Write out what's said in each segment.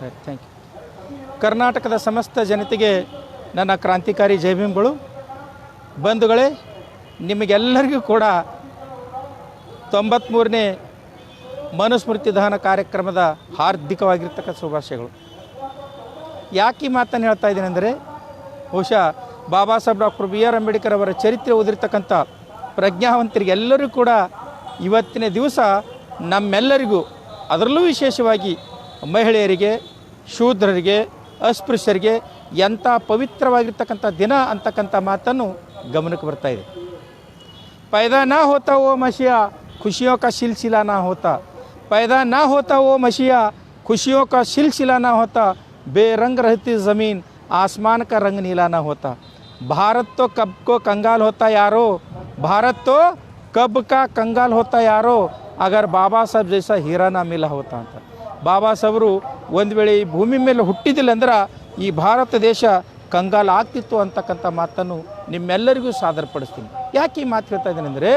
Thank you. ಕರ್ನಾಟಕದ ಸಮಸ್ತ ಜನತೆಗೆ ನನ್ನ ಕ್ರಾಂತಿಕಾರಿ ಜೈ ಭೀಮ್ಗಳು. ಬಂಧುಗಳೇ, ನಿಮಗೆಲ್ಲರಿಗೂ ಕೂಡ 93ನೇ ಮನುಸ್ಮೃತಿ ದಹನ ಕಾರ್ಯಕ್ರಮದ ಹಾರ್ದಿಕವಾಗಿರ್ತಕ್ಕಂಥ ಶುಭಾಶಯಗಳು. ಯಾಕೆ ಈ ಮಾತನ್ನು ಹೇಳ್ತಾ ಇದ್ದೀನಿ ಅಂದರೆ, ಬಹುಶಃ ಬಾಬಾ ಸಾಹೇಬ್ ಡಾಕ್ಟರ್ BR ಅಂಬೇಡ್ಕರ್ ಅವರ ಚರಿತ್ರೆ ಓದಿರ್ತಕ್ಕಂಥ ಪ್ರಜ್ಞಾವಂತರಿಗೆಲ್ಲರೂ ಕೂಡ ಇವತ್ತಿನ ದಿವಸ ನಮ್ಮೆಲ್ಲರಿಗೂ, ಅದರಲ್ಲೂ ವಿಶೇಷವಾಗಿ ಮಹಿಳೆಯರಿಗೆ, ಶೂದ್ರರಿಗೆ, ಅಸ್ಪೃಶ್ಯರಿಗೆ ಎಂಥ ಪವಿತ್ರವಾಗಿರ್ತಕ್ಕಂಥ ದಿನ ಅಂತಕ್ಕಂಥ ಮಾತನ್ನು ಗಮನಕ್ಕೆ ಬರ್ತಾಯಿದೆ. पैदा ना होता वो मसीहा खुशियों का सिलसिला ना होता, पैदा ना होता वो मसीहा खुशियों का सिलसिला ना होता, बेरंग रहती ज़मीन आसमान का रंग नीला ना होता. भारत तो कब को कंगाल होता यारो, भारत तो कब का कंगाल होता यारो, अगर बाबा साहब जैसा हीरा ना मिला होता ಅಂತ. ಬಾಬಾ ಸಾಹೇಬರು ಒಂದು ವೇಳೆ ಈ ಭೂಮಿ ಮೇಲೆ ಹುಟ್ಟಿದಿಲ್ಲ ಅಂದ್ರೆ ಈ ಭಾರತ ದೇಶ ಕಂಗಾಲ ಆಗ್ತಿತ್ತು ಅಂತಕ್ಕಂಥ ಮಾತನ್ನು ನಿಮ್ಮೆಲ್ಲರಿಗೂ ಸಾದರಪಡಿಸ್ತೀನಿ. ಯಾಕೆ ಈ ಮಾತು ಹೇಳ್ತಾ ಇದ್ದೀನಿ ಅಂದರೆ,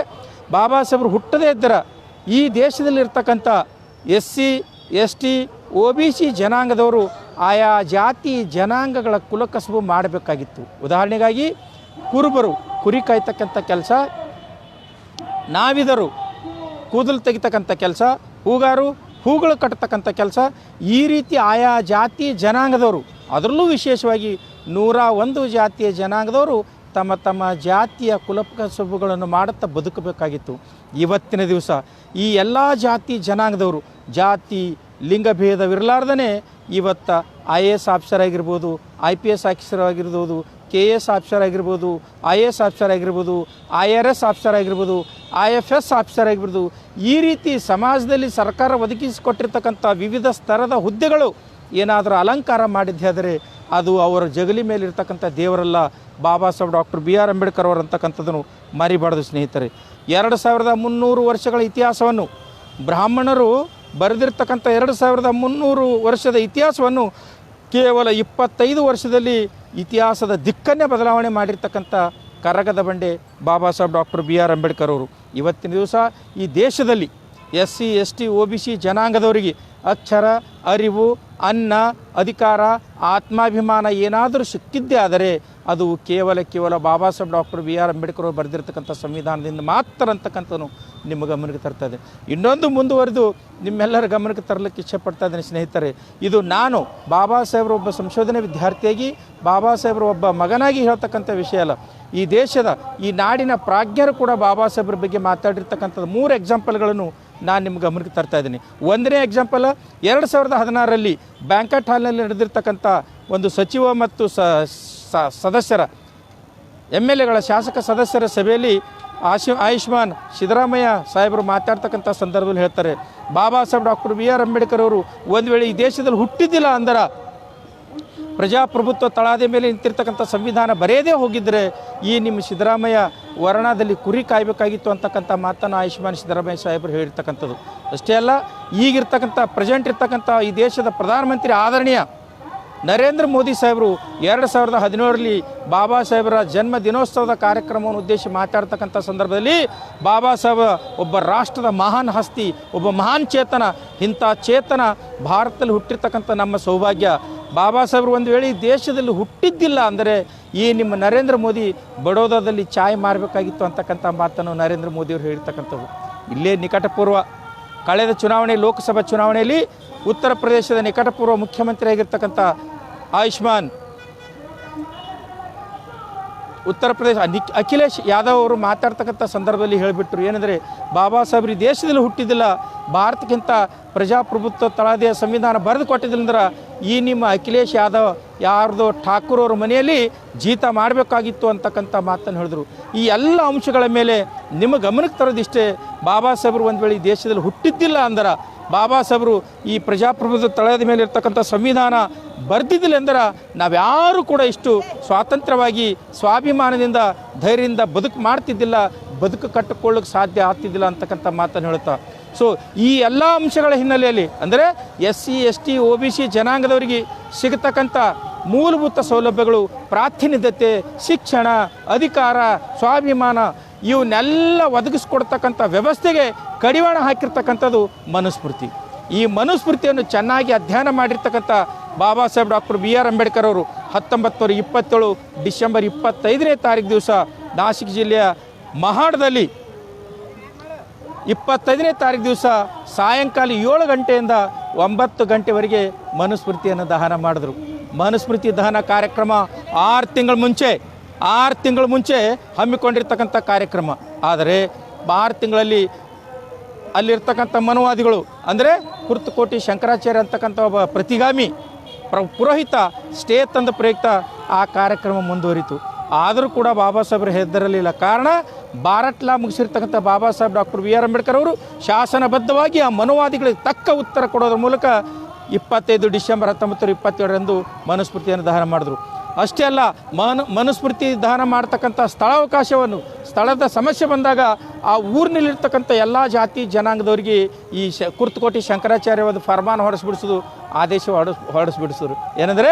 ಬಾಬಾ ಸಾಹೇಬರು ಹುಟ್ಟದೇ ಇದ್ದರೆ ಈ ದೇಶದಲ್ಲಿರ್ತಕ್ಕಂಥ SC ST OBC ಜನಾಂಗದವರು ಆಯಾ ಜಾತಿ ಜನಾಂಗಗಳ ಕುಲಕಸಬು ಮಾಡಬೇಕಾಗಿತ್ತು. ಉದಾಹರಣೆಗಾಗಿ ಕುರುಬರು ಕುರಿ ಕಾಯ್ತಕ್ಕಂಥ ಕೆಲಸ, ನಾವಿದರು ಕೂದಲು ತೆಗಿತಕ್ಕಂಥ ಕೆಲಸ, ಹೂಗಾರು ಹೂಗಳು ಕಟ್ಟತಕ್ಕಂಥ ಕೆಲಸ, ಈ ರೀತಿ ಆಯಾ ಜಾತಿ ಜನಾಂಗದವರು, ಅದರಲ್ಲೂ ವಿಶೇಷವಾಗಿ 101 ಜಾತಿಯ ಜನಾಂಗದವರು ತಮ್ಮ ತಮ್ಮ ಜಾತಿಯ ಕುಲಕಸಬುಗಳನ್ನು ಮಾಡುತ್ತಾ ಬದುಕಬೇಕಾಗಿತ್ತು. ಇವತ್ತಿನ ದಿವಸ ಈ ಎಲ್ಲ ಜಾತಿ ಜನಾಂಗದವರು ಜಾತಿ ಲಿಂಗಭೇದವಿರಲಾರ್ದೇ ಇವತ್ತು IAS ಆಫೀಸರ್ ಆಗಿರ್ಬೋದು, IPS ಆಫೀಸರ್ ಆಗಿರ್ಬೋದು, KS ಆಫೀಸರ್ ಆಗಿರ್ಬೋದು, IAS ಆಫೀಸರ್ ಆಗಿರ್ಬೋದು, IRS ಆಫೀಸರ್ ಆಗಿರ್ಬೋದು, IFS ಆಫೀಸರ್ ಆಗಿರ್ಬೋದು, ಈ ರೀತಿ ಸಮಾಜದಲ್ಲಿ ಸರ್ಕಾರ ಒದಗಿಸಿಕೊಟ್ಟಿರ್ತಕ್ಕಂಥ ವಿವಿಧ ಸ್ತರದ ಹುದ್ದೆಗಳು ಏನಾದರೂ ಅಲಂಕಾರ ಮಾಡಿದ್ದೆ ಆದರೆ ಅದು ಅವರ ಜಗಲಿ ಮೇಲಿರ್ತಕ್ಕಂಥ ದೇವರಲ್ಲ, ಬಾಬಾ ಸಾಹೇಬ್ ಡಾಕ್ಟರ್ BR ಅಂಬೇಡ್ಕರ್ ಅವರು ಅಂತಕ್ಕಂಥದ್ದನ್ನು ಮರಿಬಾರ್ದು ಸ್ನೇಹಿತರೆ. 2300 ವರ್ಷಗಳ ಇತಿಹಾಸವನ್ನು ಬ್ರಾಹ್ಮಣರು ಬರೆದಿರ್ತಕ್ಕಂಥ 2300 ವರ್ಷದ ಇತಿಹಾಸವನ್ನು ಕೇವಲ 25 ವರ್ಷದಲ್ಲಿ ಇತಿಹಾಸದ ದಿಕ್ಕನ್ನೇ ಬದಲಾವಣೆ ಮಾಡಿರ್ತಕ್ಕಂಥ ಕರಗದ ಬಂಡೆ ಬಾಬಾ ಸಾಹೇಬ್ ಡಾಕ್ಟರ್ BR ಅಂಬೇಡ್ಕರ್ ಅವರು. ಇವತ್ತಿನ ದಿವಸ ಈ ದೇಶದಲ್ಲಿ SC ST OBC ಜನಾಂಗದವರಿಗೆ ಅಕ್ಷರ, ಅರಿವು, ಅನ್ನ, ಅಧಿಕಾರ, ಆತ್ಮಾಭಿಮಾನ ಏನಾದರೂ ಸಿಕ್ಕಿದ್ದೇ ಆದರೆ ಅದು ಕೇವಲ ಬಾಬಾ ಸಾಹೇಬ್ ಡಾಕ್ಟರ್ BR ಅಂಬೇಡ್ಕರ್ ಅವರು ಬರೆದಿರ್ತಕ್ಕಂಥ ಸಂವಿಧಾನದಿಂದ ಮಾತ್ರ ಅಂತಕ್ಕಂಥದ್ದು ನಿಮ್ಮ ಗಮನಕ್ಕೆ ತರ್ತಾ ಇದೆ. ಇನ್ನೊಂದು ಮುಂದುವರೆದು ನಿಮ್ಮೆಲ್ಲರ ಗಮನಕ್ಕೆ ತರಲಿಕ್ಕೆ ಇಷ್ಟಪಡ್ತಾ ಇದ್ದೇನೆ ಸ್ನೇಹಿತರೆ. ಇದು ನಾನು ಬಾಬಾ ಸಾಹೇಬರು ಒಬ್ಬ ಸಂಶೋಧನೆ ವಿದ್ಯಾರ್ಥಿಯಾಗಿ, ಬಾಬಾ ಸಾಹೇಬರು ಒಬ್ಬ ಮಗನಾಗಿ ಹೇಳ್ತಕ್ಕಂಥ ವಿಷಯ ಅಲ್ಲ. ಈ ದೇಶದ, ಈ ನಾಡಿನ ಪ್ರಾಜ್ಞರು ಕೂಡ ಬಾಬಾ ಸಾಹೇಬ್ರ ಬಗ್ಗೆ ಮಾತಾಡಿರ್ತಕ್ಕಂಥದ್ದು 3 ಎಕ್ಸಾಂಪಲ್ಗಳನ್ನು ನಾನು ನಿಮ್ಗೆ ಗಮನಕ್ಕೆ ತರ್ತಾ ಇದ್ದೀನಿ. 1ನೇ ಎಕ್ಸಾಂಪಲ್ 2016ರಲ್ಲಿ ಬ್ಯಾಂಕಟ್ ಹಾಲ್ನಲ್ಲಿ ನಡೆದಿರ್ತಕ್ಕಂಥ ಒಂದು ಸಚಿವ ಮತ್ತು ಸದಸ್ಯರ MLAಗಳ ಶಾಸಕ ಸದಸ್ಯರ ಸಭೆಯಲ್ಲಿ ಆಯುಷ್ಮಾನ್ ಸಿದ್ದರಾಮಯ್ಯ ಸಾಹೇಬರು ಮಾತಾಡ್ತಕ್ಕಂಥ ಸಂದರ್ಭದಲ್ಲಿ ಹೇಳ್ತಾರೆ, ಬಾಬಾ ಸಾಹೇಬ್ ಡಾಕ್ಟರ್ BR ಅಂಬೇಡ್ಕರ್ ಅವರು ಒಂದು ವೇಳೆ ಈ ದೇಶದಲ್ಲಿ ಹುಟ್ಟಿದ್ದಿಲ್ಲ ಅಂದ್ರೆ, ಪ್ರಜಾಪ್ರಭುತ್ವ ತಳಾದ ಮೇಲೆ ನಿಂತಿರ್ತಕ್ಕಂಥ ಸಂವಿಧಾನ ಬರೆಯದೇ ಹೋಗಿದ್ದರೆ ಈ ನಿಮ್ಮ ಸಿದ್ದರಾಮಯ್ಯ ವರ್ಣದಲ್ಲಿ ಕುರಿ ಕಾಯಬೇಕಾಗಿತ್ತು ಅಂತಕ್ಕಂಥ ಮಾತನ್ನು ಆಯುಷ್ಮಾನ್ ಸಿದ್ದರಾಮಯ್ಯ ಸಾಹೇಬರು ಹೇಳಿರ್ತಕ್ಕಂಥದ್ದು. ಅಷ್ಟೇ ಅಲ್ಲ, ಈಗಿರ್ತಕ್ಕಂಥ ಪ್ರೆಸೆಂಟ್ ಇರ್ತಕ್ಕಂಥ ಈ ದೇಶದ ಪ್ರಧಾನಮಂತ್ರಿ ಆದರಣೀಯ ನರೇಂದ್ರ ಮೋದಿ ಸಾಹೇಬರು 2017ರಲ್ಲಿ ಬಾಬಾ ಸಾಹೇಬರ ಜನ್ಮ ದಿನೋತ್ಸವದ ಕಾರ್ಯಕ್ರಮವನ್ನು ಉದ್ದೇಶಿಸಿ ಮಾತಾಡ್ತಕ್ಕಂಥ ಸಂದರ್ಭದಲ್ಲಿ ಬಾಬಾ ಸಾಹೇಬ ಒಬ್ಬ ರಾಷ್ಟ್ರದ ಮಹಾನ್ ಹಸ್ತಿ, ಒಬ್ಬ ಮಹಾನ್ ಚೇತನ, ಇಂಥ ಚೇತನ ಭಾರತದಲ್ಲಿ ಹುಟ್ಟಿರ್ತಕ್ಕಂಥ ನಮ್ಮ ಸೌಭಾಗ್ಯ. ಬಾಬಾ ಸಾಹೇಬರು ಒಂದು ವೇಳೆ ಈ ದೇಶದಲ್ಲಿ ಹುಟ್ಟಿದ್ದಿಲ್ಲ ಅಂದರೆ ಈ ನಿಮ್ಮ ನರೇಂದ್ರ ಮೋದಿ ಬಡೋದಾದಲ್ಲಿ ಚಾಯ್ ಮಾರಬೇಕಾಗಿತ್ತು ಅಂತಕ್ಕಂಥ ಮಾತನ್ನು ನರೇಂದ್ರ ಮೋದಿಯವರು ಹೇಳಿರ್ತಕ್ಕಂಥದ್ದು. ಇಲ್ಲೇ ನಿಕಟಪೂರ್ವ ಕಳೆದ ಚುನಾವಣೆ, ಲೋಕಸಭಾ ಚುನಾವಣೆಯಲ್ಲಿ ಉತ್ತರ ಪ್ರದೇಶದ ನಿಕಟಪೂರ್ವ ಮುಖ್ಯಮಂತ್ರಿ ಆಗಿರ್ತಕ್ಕಂಥ ಆಯುಷ್ಮಾನ್ ಉತ್ತರ ಪ್ರದೇಶ ಅಖಿಲೇಶ್ ಯಾದವ್ ಅವರು ಮಾತಾಡ್ತಕ್ಕಂಥ ಸಂದರ್ಭದಲ್ಲಿ ಹೇಳಿಬಿಟ್ರು ಏನಂದರೆ, ಬಾಬಾ ಸಾಹೇಬ್ರು ಈ ದೇಶದಲ್ಲಿ ಹುಟ್ಟಿದ್ದಿಲ್ಲ, ಭಾರತಕ್ಕಿಂತ ಪ್ರಜಾಪ್ರಭುತ್ವ ತಳಾದಿಯ ಸಂವಿಧಾನ ಬರೆದು ಕೊಟ್ಟಿದ್ದಂದ್ರೆ ಈ ನಿಮ್ಮ ಅಖಿಲೇಶ್ ಯಾದವ್ ಯಾರ್ದೋ ಠಾಕೂರ್ ಅವ್ರ ಮನೆಯಲ್ಲಿ ಜೀತ ಮಾಡಬೇಕಾಗಿತ್ತು ಅಂತಕ್ಕಂಥ ಮಾತನ್ನು ಹೇಳಿದ್ರು. ಈ ಎಲ್ಲ ಅಂಶಗಳ ಮೇಲೆ ನಿಮ್ಮ ಗಮನಕ್ಕೆ ತರೋದಿಷ್ಟೇ, ಬಾಬಾ ಸಾಹೇಬರು ಒಂದು ವೇಳೆ ಈ ದೇಶದಲ್ಲಿ ಹುಟ್ಟಿದ್ದಿಲ್ಲ ಅಂದ್ರೆ, ಬಾಬಾ ಸಾಹೇಬರು ಈ ಪ್ರಜಾಪ್ರಭುತ್ವ ತಳದ ಮೇಲೆ ಇರ್ತಕ್ಕಂಥ ಸಂವಿಧಾನ ಬರ್ದಿದ್ದಿಲ್ಲ ಅಂದ್ರೆ ನಾವ್ಯಾರೂ ಕೂಡ ಇಷ್ಟು ಸ್ವಾತಂತ್ರ್ಯವಾಗಿ ಸ್ವಾಭಿಮಾನದಿಂದ ಧೈರ್ಯದಿಂದ ಬದುಕು ಮಾಡ್ತಿದ್ದಿಲ್ಲ, ಬದುಕು ಕಟ್ಟಿಕೊಳ್ಳೋಕೆ ಸಾಧ್ಯ ಆಗ್ತಿದ್ದಿಲ್ಲ ಅಂತಕ್ಕಂಥ ಮಾತನ್ನು ಹೇಳುತ್ತಾ. ಸೊ ಈ ಎಲ್ಲ ಅಂಶಗಳ ಹಿನ್ನೆಲೆಯಲ್ಲಿ ಅಂದರೆ SC ST OBC ಜನಾಂಗದವರಿಗೆ ಸಿಗತಕ್ಕಂಥ ಮೂಲಭೂತ ಸೌಲಭ್ಯಗಳು, ಪ್ರಾತಿನಿಧ್ಯತೆ, ಶಿಕ್ಷಣ, ಅಧಿಕಾರ, ಸ್ವಾಭಿಮಾನ ಇವನ್ನೆಲ್ಲ ಒದಗಿಸ್ಕೊಡ್ತಕ್ಕಂಥ ವ್ಯವಸ್ಥೆಗೆ ಕಡಿವಾಣ ಹಾಕಿರ್ತಕ್ಕಂಥದ್ದು ಮನುಸ್ಮೃತಿ. ಈ ಮನುಸ್ಮೃತಿಯನ್ನು ಚೆನ್ನಾಗಿ ಅಧ್ಯಯನ ಮಾಡಿರ್ತಕ್ಕಂಥ ಬಾಬಾ ಸಾಹೇಬ್ ಡಾಕ್ಟರ್ BR ಅಂಬೇಡ್ಕರ್ ಅವರು 1927 ಡಿಸೆಂಬರ್ 25ನೇ ತಾರೀಕು ದಿವಸ ನಾಸಿಕ್ ಜಿಲ್ಲೆಯ ಮಹಾಡದಲ್ಲಿ 25ನೇ ತಾರೀಕು ದಿವಸ ಸಾಯಂಕಾಲ 7 ಗಂಟೆಯಿಂದ 9 ಗಂಟೆವರೆಗೆ ಮನುಸ್ಮೃತಿಯನ್ನು ದಹನ ಮಾಡಿದ್ರು. ಮನುಸ್ಮೃತಿ ದಹನ ಕಾರ್ಯಕ್ರಮ 6 ತಿಂಗಳ ಮುಂಚೆ ಹಮ್ಮಿಕೊಂಡಿರ್ತಕ್ಕಂಥ ಕಾರ್ಯಕ್ರಮ. ಆದರೆ 6 ತಿಂಗಳಲ್ಲಿ ಅಲ್ಲಿರ್ತಕ್ಕಂಥ ಮನುವಾದಿಗಳು ಅಂದರೆ ಕುರ್ತಕೋಟಿ ಶಂಕರಾಚಾರ್ಯ ಅಂತಕ್ಕಂಥ ಒಬ್ಬ ಪ್ರತಿಗಾಮಿ ಪುರೋಹಿತ ಸ್ಟೇ ತಂದ ಪ್ರಯುಕ್ತ ಆ ಕಾರ್ಯಕ್ರಮ ಮುಂದುವರಿತು. ಆದರೂ ಕೂಡ ಬಾಬಾ ಸಾಹೇಬರು ಹೆದರಲಿಲ್ಲ. ಕಾರಣ ಬಾರಟ್ಲಾ ಮುಗಿಸಿರ್ತಕ್ಕಂಥ ಬಾಬಾ ಸಾಹೇಬ್ ಡಾಕ್ಟರ್ BR ಅಂಬೇಡ್ಕರ್ ಅವರು ಶಾಸನಬದ್ಧವಾಗಿ ಆ ಮನುವಾದಿಗಳಿಗೆ ತಕ್ಕ ಉತ್ತರ ಕೊಡೋದ್ರ ಮೂಲಕ 25 ಡಿಸೆಂಬರ್ 1927ರಂದು ಮನುಸ್ಮೃತಿಯನ್ನು ದಹನ ಮಾಡಿದ್ರು. ಅಷ್ಟೇ ಅಲ್ಲ, ಮನುಸ್ಮೃತಿ ದಹನ ಮಾಡ್ತಕ್ಕಂಥ ಸ್ಥಳಾವಕಾಶವನ್ನು, ಸ್ಥಳದ ಸಮಸ್ಯೆ ಬಂದಾಗ ಆ ಊರಿನಲ್ಲಿರ್ತಕ್ಕಂಥ ಎಲ್ಲ ಜಾತಿ ಜನಾಂಗದವರಿಗೆ ಈ ಕುರ್ತಕೋಟಿ ಶಂಕರಾಚಾರ್ಯ ಒಂದು ಫರ್ಮಾನ್ ಹೊರಡಿಸ್ಬಿಡಿಸೋದು, ಆದೇಶ ಹೊರಡಿಸ್ಬಿಡಿಸೋರು. ಏನಂದರೆ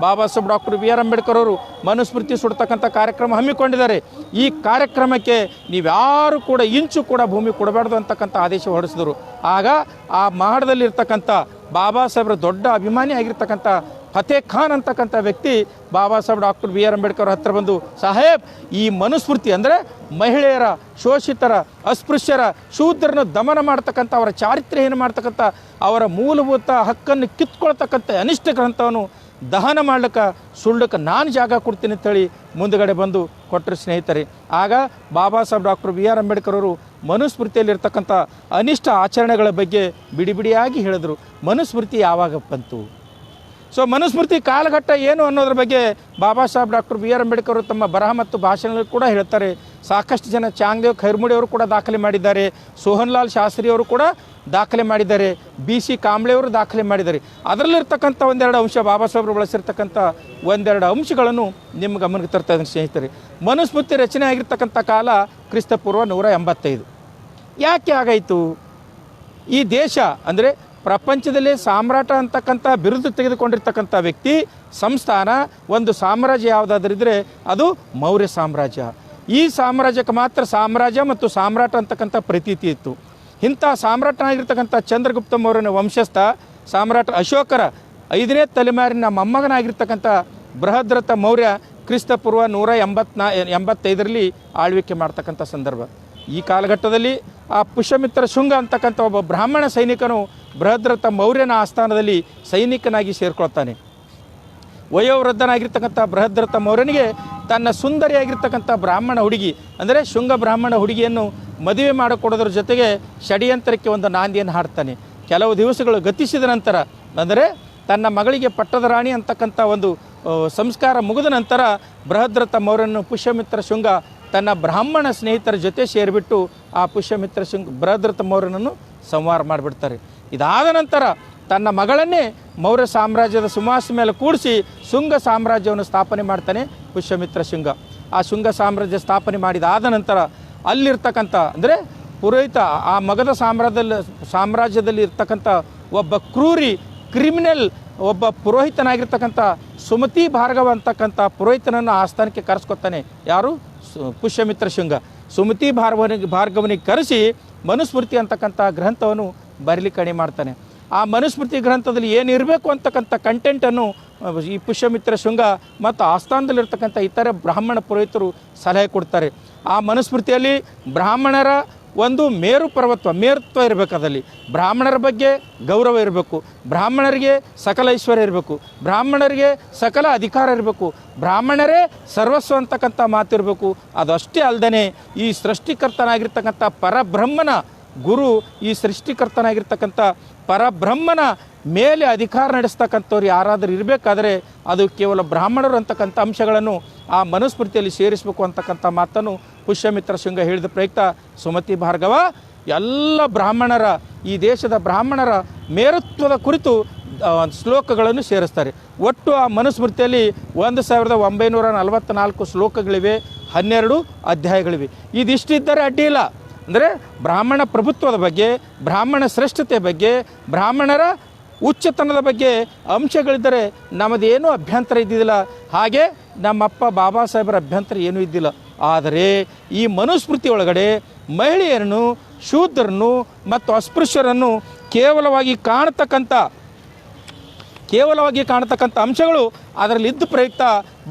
ಬಾಬಾ ಸಾಹೇಬ್ ಡಾಕ್ಟರ್ BR ಅಂಬೇಡ್ಕರ್ ಅವರು ಮನುಸ್ಮೃತಿ ಸುಡ್ತಕ್ಕಂಥ ಕಾರ್ಯಕ್ರಮ ಹಮ್ಮಿಕೊಂಡಿದ್ದಾರೆ. ಈ ಕಾರ್ಯಕ್ರಮಕ್ಕೆ ನೀವ್ಯಾರು ಕೂಡ ಇಂಚು ಕೂಡ ಭೂಮಿ ಕೊಡಬಾರ್ದು ಅಂತಕ್ಕಂಥ ಆದೇಶ ಹೊರಡಿಸಿದರು. ಆಗ ಆ ಮಹಡದಲ್ಲಿರ್ತಕ್ಕಂಥ ಬಾಬಾ ಸಾಹೇಬ್ರ ದೊಡ್ಡ ಅಭಿಮಾನಿ ಆಗಿರ್ತಕ್ಕಂಥ ಫತೇ ಖಾನ್ ಅಂತಕ್ಕಂಥ ವ್ಯಕ್ತಿ ಬಾಬಾ ಸಾಹೇಬ್ ಡಾಕ್ಟರ್ BR ಅಂಬೇಡ್ಕರ್ ಹತ್ರ ಬಂದು, ಸಾಹೇಬ್, ಈ ಮನುಸ್ಮೃತಿ ಅಂದರೆ ಮಹಿಳೆಯರ, ಶೋಷಿತರ, ಅಸ್ಪೃಶ್ಯರ, ಶೂದ್ರನ ದಮನ ಮಾಡ್ತಕ್ಕಂಥ, ಅವರ ಚಾರಿತ್ರ್ಯ ಏನು ಮಾಡ್ತಕ್ಕಂಥ, ಅವರ ಮೂಲಭೂತ ಹಕ್ಕನ್ನು ಕಿತ್ಕೊಳ್ತಕ್ಕಂಥ ಅನಿಷ್ಟ ಗ್ರಂಥವನ್ನು ದಹನ ಮಾಡ್ಲಿಕ್ಕೆ ಸುಳ್ಳಕ್ಕೆ ನಾನು ಜಾಗ ಕೊಡ್ತೀನಿ ಅಂತೇಳಿ ಮುಂದುಗಡೆ ಬಂದು ಕೊಟ್ಟರು ಸ್ನೇಹಿತರೆ. ಆಗ ಬಾಬಾ ಸಾಹೇಬ್ ಡಾಕ್ಟರ್ BR ಅಂಬೇಡ್ಕರ್ ಅವರು ಮನುಸ್ಮೃತಿಯಲ್ಲಿರ್ತಕ್ಕಂಥ ಅನಿಷ್ಟ ಆಚರಣೆಗಳ ಬಗ್ಗೆ ಬಿಡಿಬಿಡಿಯಾಗಿ ಹೇಳಿದರು. ಮನುಸ್ಮೃತಿ ಯಾವಾಗ ಬಂತು, ಸೊ ಮನುಸ್ಮೃತಿ ಕಾಲಘಟ್ಟ ಏನು ಅನ್ನೋದ್ರ ಬಗ್ಗೆ ಬಾಬಾ ಸಾಹೇಬ್ ಡಾಕ್ಟರ್ BR ಅಂಬೇಡ್ಕರ್ ತಮ್ಮ ಬರಹ ಮತ್ತು ಭಾಷಣಗಳಲ್ಲಿ ಕೂಡ ಹೇಳ್ತಾರೆ. ಸಾಕಷ್ಟು ಜನ ಚಾಂಗ್ದೇವ್ ಖೈರ್ಮುಡಿ ಅವರು ಕೂಡ ದಾಖಲೆ ಮಾಡಿದ್ದಾರೆ, ಸೋಹನ್ಲಾಲ್ ಶಾಸ್ತ್ರಿ ಅವರು ಕೂಡ ದಾಖಲೆ ಮಾಡಿದ್ದಾರೆ, BC ಕಾಂಬ್ಳೆ ಅವರು ದಾಖಲೆ ಮಾಡಿದ್ದಾರೆ. ಅದರಲ್ಲಿರ್ತಕ್ಕಂಥ ಒಂದೆರಡು ಅಂಶ, ಬಾಬಾ ಸಾಹೇಬರು ಬಳಸಿರ್ತಕ್ಕಂಥ ಒಂದೆರಡು ಅಂಶಗಳನ್ನು ನಿಮ್ಮ ಗಮನಕ್ಕೆ ತರ್ತಾ ಇದ್ದೀನಿ ಸ್ನೇಹಿತರೆ. ಮನುಸ್ಮೃತಿ ರಚನೆ ಆಗಿರ್ತಕ್ಕಂಥ ಕಾಲ ಕ್ರಿಸ್ತಪೂರ್ವ 185. ಯಾಕೆ ಆಗಾಯಿತು? ಈ ದೇಶ ಅಂದರೆ ಪ್ರಪಂಚದಲ್ಲೇ ಸಾಮ್ರಾಟ ಅಂತಕ್ಕಂಥ ಬಿರುದು ತೆಗೆದುಕೊಂಡಿರ್ತಕ್ಕಂಥ ವ್ಯಕ್ತಿ, ಸಂಸ್ಥಾನ, ಒಂದು ಸಾಮ್ರಾಜ್ಯ ಯಾವುದಾದ್ರಿದ್ರೆ ಅದು ಮೌರ್ಯ ಸಾಮ್ರಾಜ್ಯ. ಈ ಸಾಮ್ರಾಜ್ಯಕ್ಕೆ ಮಾತ್ರ ಸಾಮ್ರಾಜ್ಯ ಮತ್ತು ಸಾಮ್ರಾಟ ಅಂತಕ್ಕಂಥ ಪ್ರತೀತಿ ಇತ್ತು. ಇಂಥ ಸಾಮ್ರಾಟನಾಗಿರ್ತಕ್ಕಂಥ ಚಂದ್ರಗುಪ್ತ ಮೌರ್ಯನ ವಂಶಸ್ಥ ಸಾಮ್ರಾಟ ಅಶೋಕರ 5ನೇ ತಲೆಮಾರಿನ ಮೊಮ್ಮಗನಾಗಿರ್ತಕ್ಕಂಥ ಬೃಹದ್ರಥ ಮೌರ್ಯ ಕ್ರಿಸ್ತಪೂರ್ವ 185ರಲ್ಲಿ ಆಳ್ವಿಕೆ ಮಾಡ್ತಕ್ಕಂಥ ಸಂದರ್ಭ. ಈ ಕಾಲಘಟ್ಟದಲ್ಲಿ ಆ ಪುಷ್ಯಮಿತ್ರ ಶುಂಗ ಅಂತಕ್ಕಂಥ ಒಬ್ಬ ಬ್ರಾಹ್ಮಣ ಸೈನಿಕನು ಬೃಹದ್ರಥ ಮೌರ್ಯನ ಆಸ್ಥಾನದಲ್ಲಿ ಸೈನಿಕನಾಗಿ ಸೇರ್ಕೊಳ್ತಾನೆ. ವಯೋವೃದ್ಧನಾಗಿರ್ತಕ್ಕಂಥ ಬೃಹದ್ರಥ ಮೌರ್ಯನಿಗೆ ತನ್ನ ಸುಂದರಿಯಾಗಿರ್ತಕ್ಕಂಥ ಬ್ರಾಹ್ಮಣ ಹುಡುಗಿ ಅಂದರೆ ಶುಂಗ ಬ್ರಾಹ್ಮಣ ಹುಡುಗಿಯನ್ನು ಮದುವೆ ಮಾಡಿಕೊಡೋದ್ರ ಜೊತೆಗೆ ಷಡ್ಯಂತ್ರಕ್ಕೆ ಒಂದು ನಾಂದಿಯನ್ನು ಹಾಡ್ತಾನೆ. ಕೆಲವು ದಿವಸಗಳು ಗತಿಸಿದ ನಂತರ, ಅಂದರೆ ತನ್ನ ಮಗಳಿಗೆ ಪಟ್ಟದ ರಾಣಿ ಅಂತಕ್ಕಂಥ ಒಂದು ಸಂಸ್ಕಾರ ಮುಗಿದ ನಂತರ ಬೃಹದ್ರಥ ಮೌರ್ಯನನ್ನು ಪುಷ್ಯಮಿತ್ರ ಶುಂಗ ತನ್ನ ಬ್ರಾಹ್ಮಣ ಸ್ನೇಹಿತರ ಜೊತೆ ಸೇರಿಬಿಟ್ಟು ಆ ಪುಷ್ಯಮಿತ್ರ ಶುಂಗ ಬೃಹದ್ರಥ ಮೌರ್ಯನನ್ನು ಸಂಹಾರ ಮಾಡಿಬಿಡ್ತಾರೆ. ಇದಾದ ನಂತರ ತನ್ನ ಮಗಳನ್ನೇ ಮೌರ್ಯ ಸಾಮ್ರಾಜ್ಯದ ಸಿಂಹಾಸನ ಮೇಲೆ ಕೂಡಿಸಿ ಶುಂಗ ಸಾಮ್ರಾಜ್ಯವನ್ನು ಸ್ಥಾಪನೆ ಮಾಡ್ತಾನೆ ಪುಷ್ಯಮಿತ್ರ ಶುಂಗ. ಆ ಶುಂಗ ಸಾಮ್ರಾಜ್ಯ ಸ್ಥಾಪನೆ ಮಾಡಿದಾದ ನಂತರ ಅಲ್ಲಿರ್ತಕ್ಕಂಥ ಅಂದರೆ ಪುರೋಹಿತ, ಆ ಮಗಧ ಸಾಮ್ರಾಜ್ಯದಲ್ಲಿ ಇರ್ತಕ್ಕಂಥ ಒಬ್ಬ ಕ್ರೂರಿ ಕ್ರಿಮಿನಲ್ ಒಬ್ಬ ಪುರೋಹಿತನಾಗಿರ್ತಕ್ಕಂಥ ಸುಮತಿ ಭಾರ್ಗವ ಅಂತಕ್ಕಂಥ ಪುರೋಹಿತನನ್ನು ಆಸ್ಥಾನಕ್ಕೆ ಕರೆಸ್ಕೊತಾನೆ. ಯಾರು? ಪುಷ್ಯಮಿತ್ರ ಶುಂಗ. ಸುಮತಿ ಭಾರ್ಗವನಿಗೆ ಕರೆಸಿ ಮನುಸ್ಮೃತಿ ಅಂತಕ್ಕಂಥ ಗ್ರಂಥವನ್ನು ಬರಲಿಕ್ಕೆ ಕಣಿ ಮಾಡ್ತಾನೆ. ಆ ಮನುಸ್ಮೃತಿ ಗ್ರಂಥದಲ್ಲಿ ಏನಿರಬೇಕು ಅಂತಕ್ಕಂಥ ಕಂಟೆಂಟನ್ನು ಈ ಪುಷ್ಯಮಿತ್ರ ಶುಂಗ ಮತ್ತು ಆಸ್ಥಾನದಲ್ಲಿರ್ತಕ್ಕಂಥ ಇತರ ಬ್ರಾಹ್ಮಣ ಪುರೋಹಿತರು ಸಲಹೆ ಕೊಡ್ತಾರೆ. ಆ ಮನುಸ್ಮೃತಿಯಲ್ಲಿ ಬ್ರಾಹ್ಮಣರ ಒಂದು ಮೇರುತ್ವ ಇರಬೇಕು. ಅದರಲ್ಲಿ ಬ್ರಾಹ್ಮಣರ ಬಗ್ಗೆ ಗೌರವ ಇರಬೇಕು, ಬ್ರಾಹ್ಮಣರಿಗೆ ಸಕಲ ಐಶ್ವರ್ಯ ಇರಬೇಕು, ಬ್ರಾಹ್ಮಣರಿಗೆ ಸಕಲ ಅಧಿಕಾರ ಇರಬೇಕು, ಬ್ರಾಹ್ಮಣರೇ ಸರ್ವಸ್ವ ಅಂತಕ್ಕಂಥ ಮಾತು ಇರಬೇಕು. ಅದಷ್ಟೇ ಅಲ್ಲದೆ ಈ ಸೃಷ್ಟಿಕರ್ತನಾಗಿರ್ತಕ್ಕಂಥ ಪರಬ್ರಹ್ಮನ ಗುರು, ಈ ಸೃಷ್ಟಿಕರ್ತನಾಗಿರ್ತಕ್ಕಂಥ ಪರಬ್ರಹ್ಮನ ಮೇಲೆ ಅಧಿಕಾರ ನಡೆಸ್ತಕ್ಕಂಥವ್ರು ಯಾರಾದರೂ ಇರಬೇಕಾದ್ರೆ ಅದು ಕೇವಲ ಬ್ರಾಹ್ಮಣರು ಅಂತಕ್ಕಂಥ ಅಂಶಗಳನ್ನು ಆ ಮನುಸ್ಮೃತಿಯಲ್ಲಿ ಸೇರಿಸಬೇಕು ಅಂತಕ್ಕಂಥ ಮಾತನ್ನು ಪುಷ್ಯಮಿತ್ರ ಶುಂಗ ಹೇಳಿದ ಪ್ರಯುಕ್ತ ಸುಮತಿ ಭಾರ್ಗವ ಎಲ್ಲ ಬ್ರಾಹ್ಮಣರ, ಈ ದೇಶದ ಬ್ರಾಹ್ಮಣರ ಮೇರುತ್ವದ ಕುರಿತು ಶ್ಲೋಕಗಳನ್ನು ಸೇರಿಸ್ತಾರೆ. ಒಟ್ಟು ಆ ಮನುಸ್ಮೃತಿಯಲ್ಲಿ 1944 ಶ್ಲೋಕಗಳಿವೆ, 12 ಅಧ್ಯಾಯಗಳಿವೆ. ಇದಿಷ್ಟಿದ್ದರೆ ಅಡ್ಡಿಯಿಲ್ಲ. ಅಂದರೆ ಬ್ರಾಹ್ಮಣ ಪ್ರಭುತ್ವದ ಬಗ್ಗೆ, ಬ್ರಾಹ್ಮಣ ಶ್ರೇಷ್ಠತೆ ಬಗ್ಗೆ, ಬ್ರಾಹ್ಮಣರ ಉಚ್ಚತನದ ಬಗ್ಗೆ ಅಂಶಗಳಿದ್ದರೆ ನಮ್ಮದೇನೂ ಅಭ್ಯಂತರ ಇದ್ದಿದ್ದಿಲ್ಲ. ಹಾಗೆ ನಮ್ಮಪ್ಪ ಬಾಬಾ ಸಾಹೇಬರ ಅಭ್ಯಂತರ ಏನೂ ಇದ್ದಿಲ್ಲ. ಆದರೆ ಈ ಮನುಸ್ಮೃತಿ ಒಳಗಡೆ ಮಹಿಳೆಯರನ್ನು, ಶೂದ್ರನ್ನು ಮತ್ತು ಅಸ್ಪೃಶ್ಯರನ್ನು ಕೇವಲವಾಗಿ ಕಾಣತಕ್ಕಂಥ ಅಂಶಗಳು ಅದರಲ್ಲಿದ್ದ ಪ್ರಯುಕ್ತ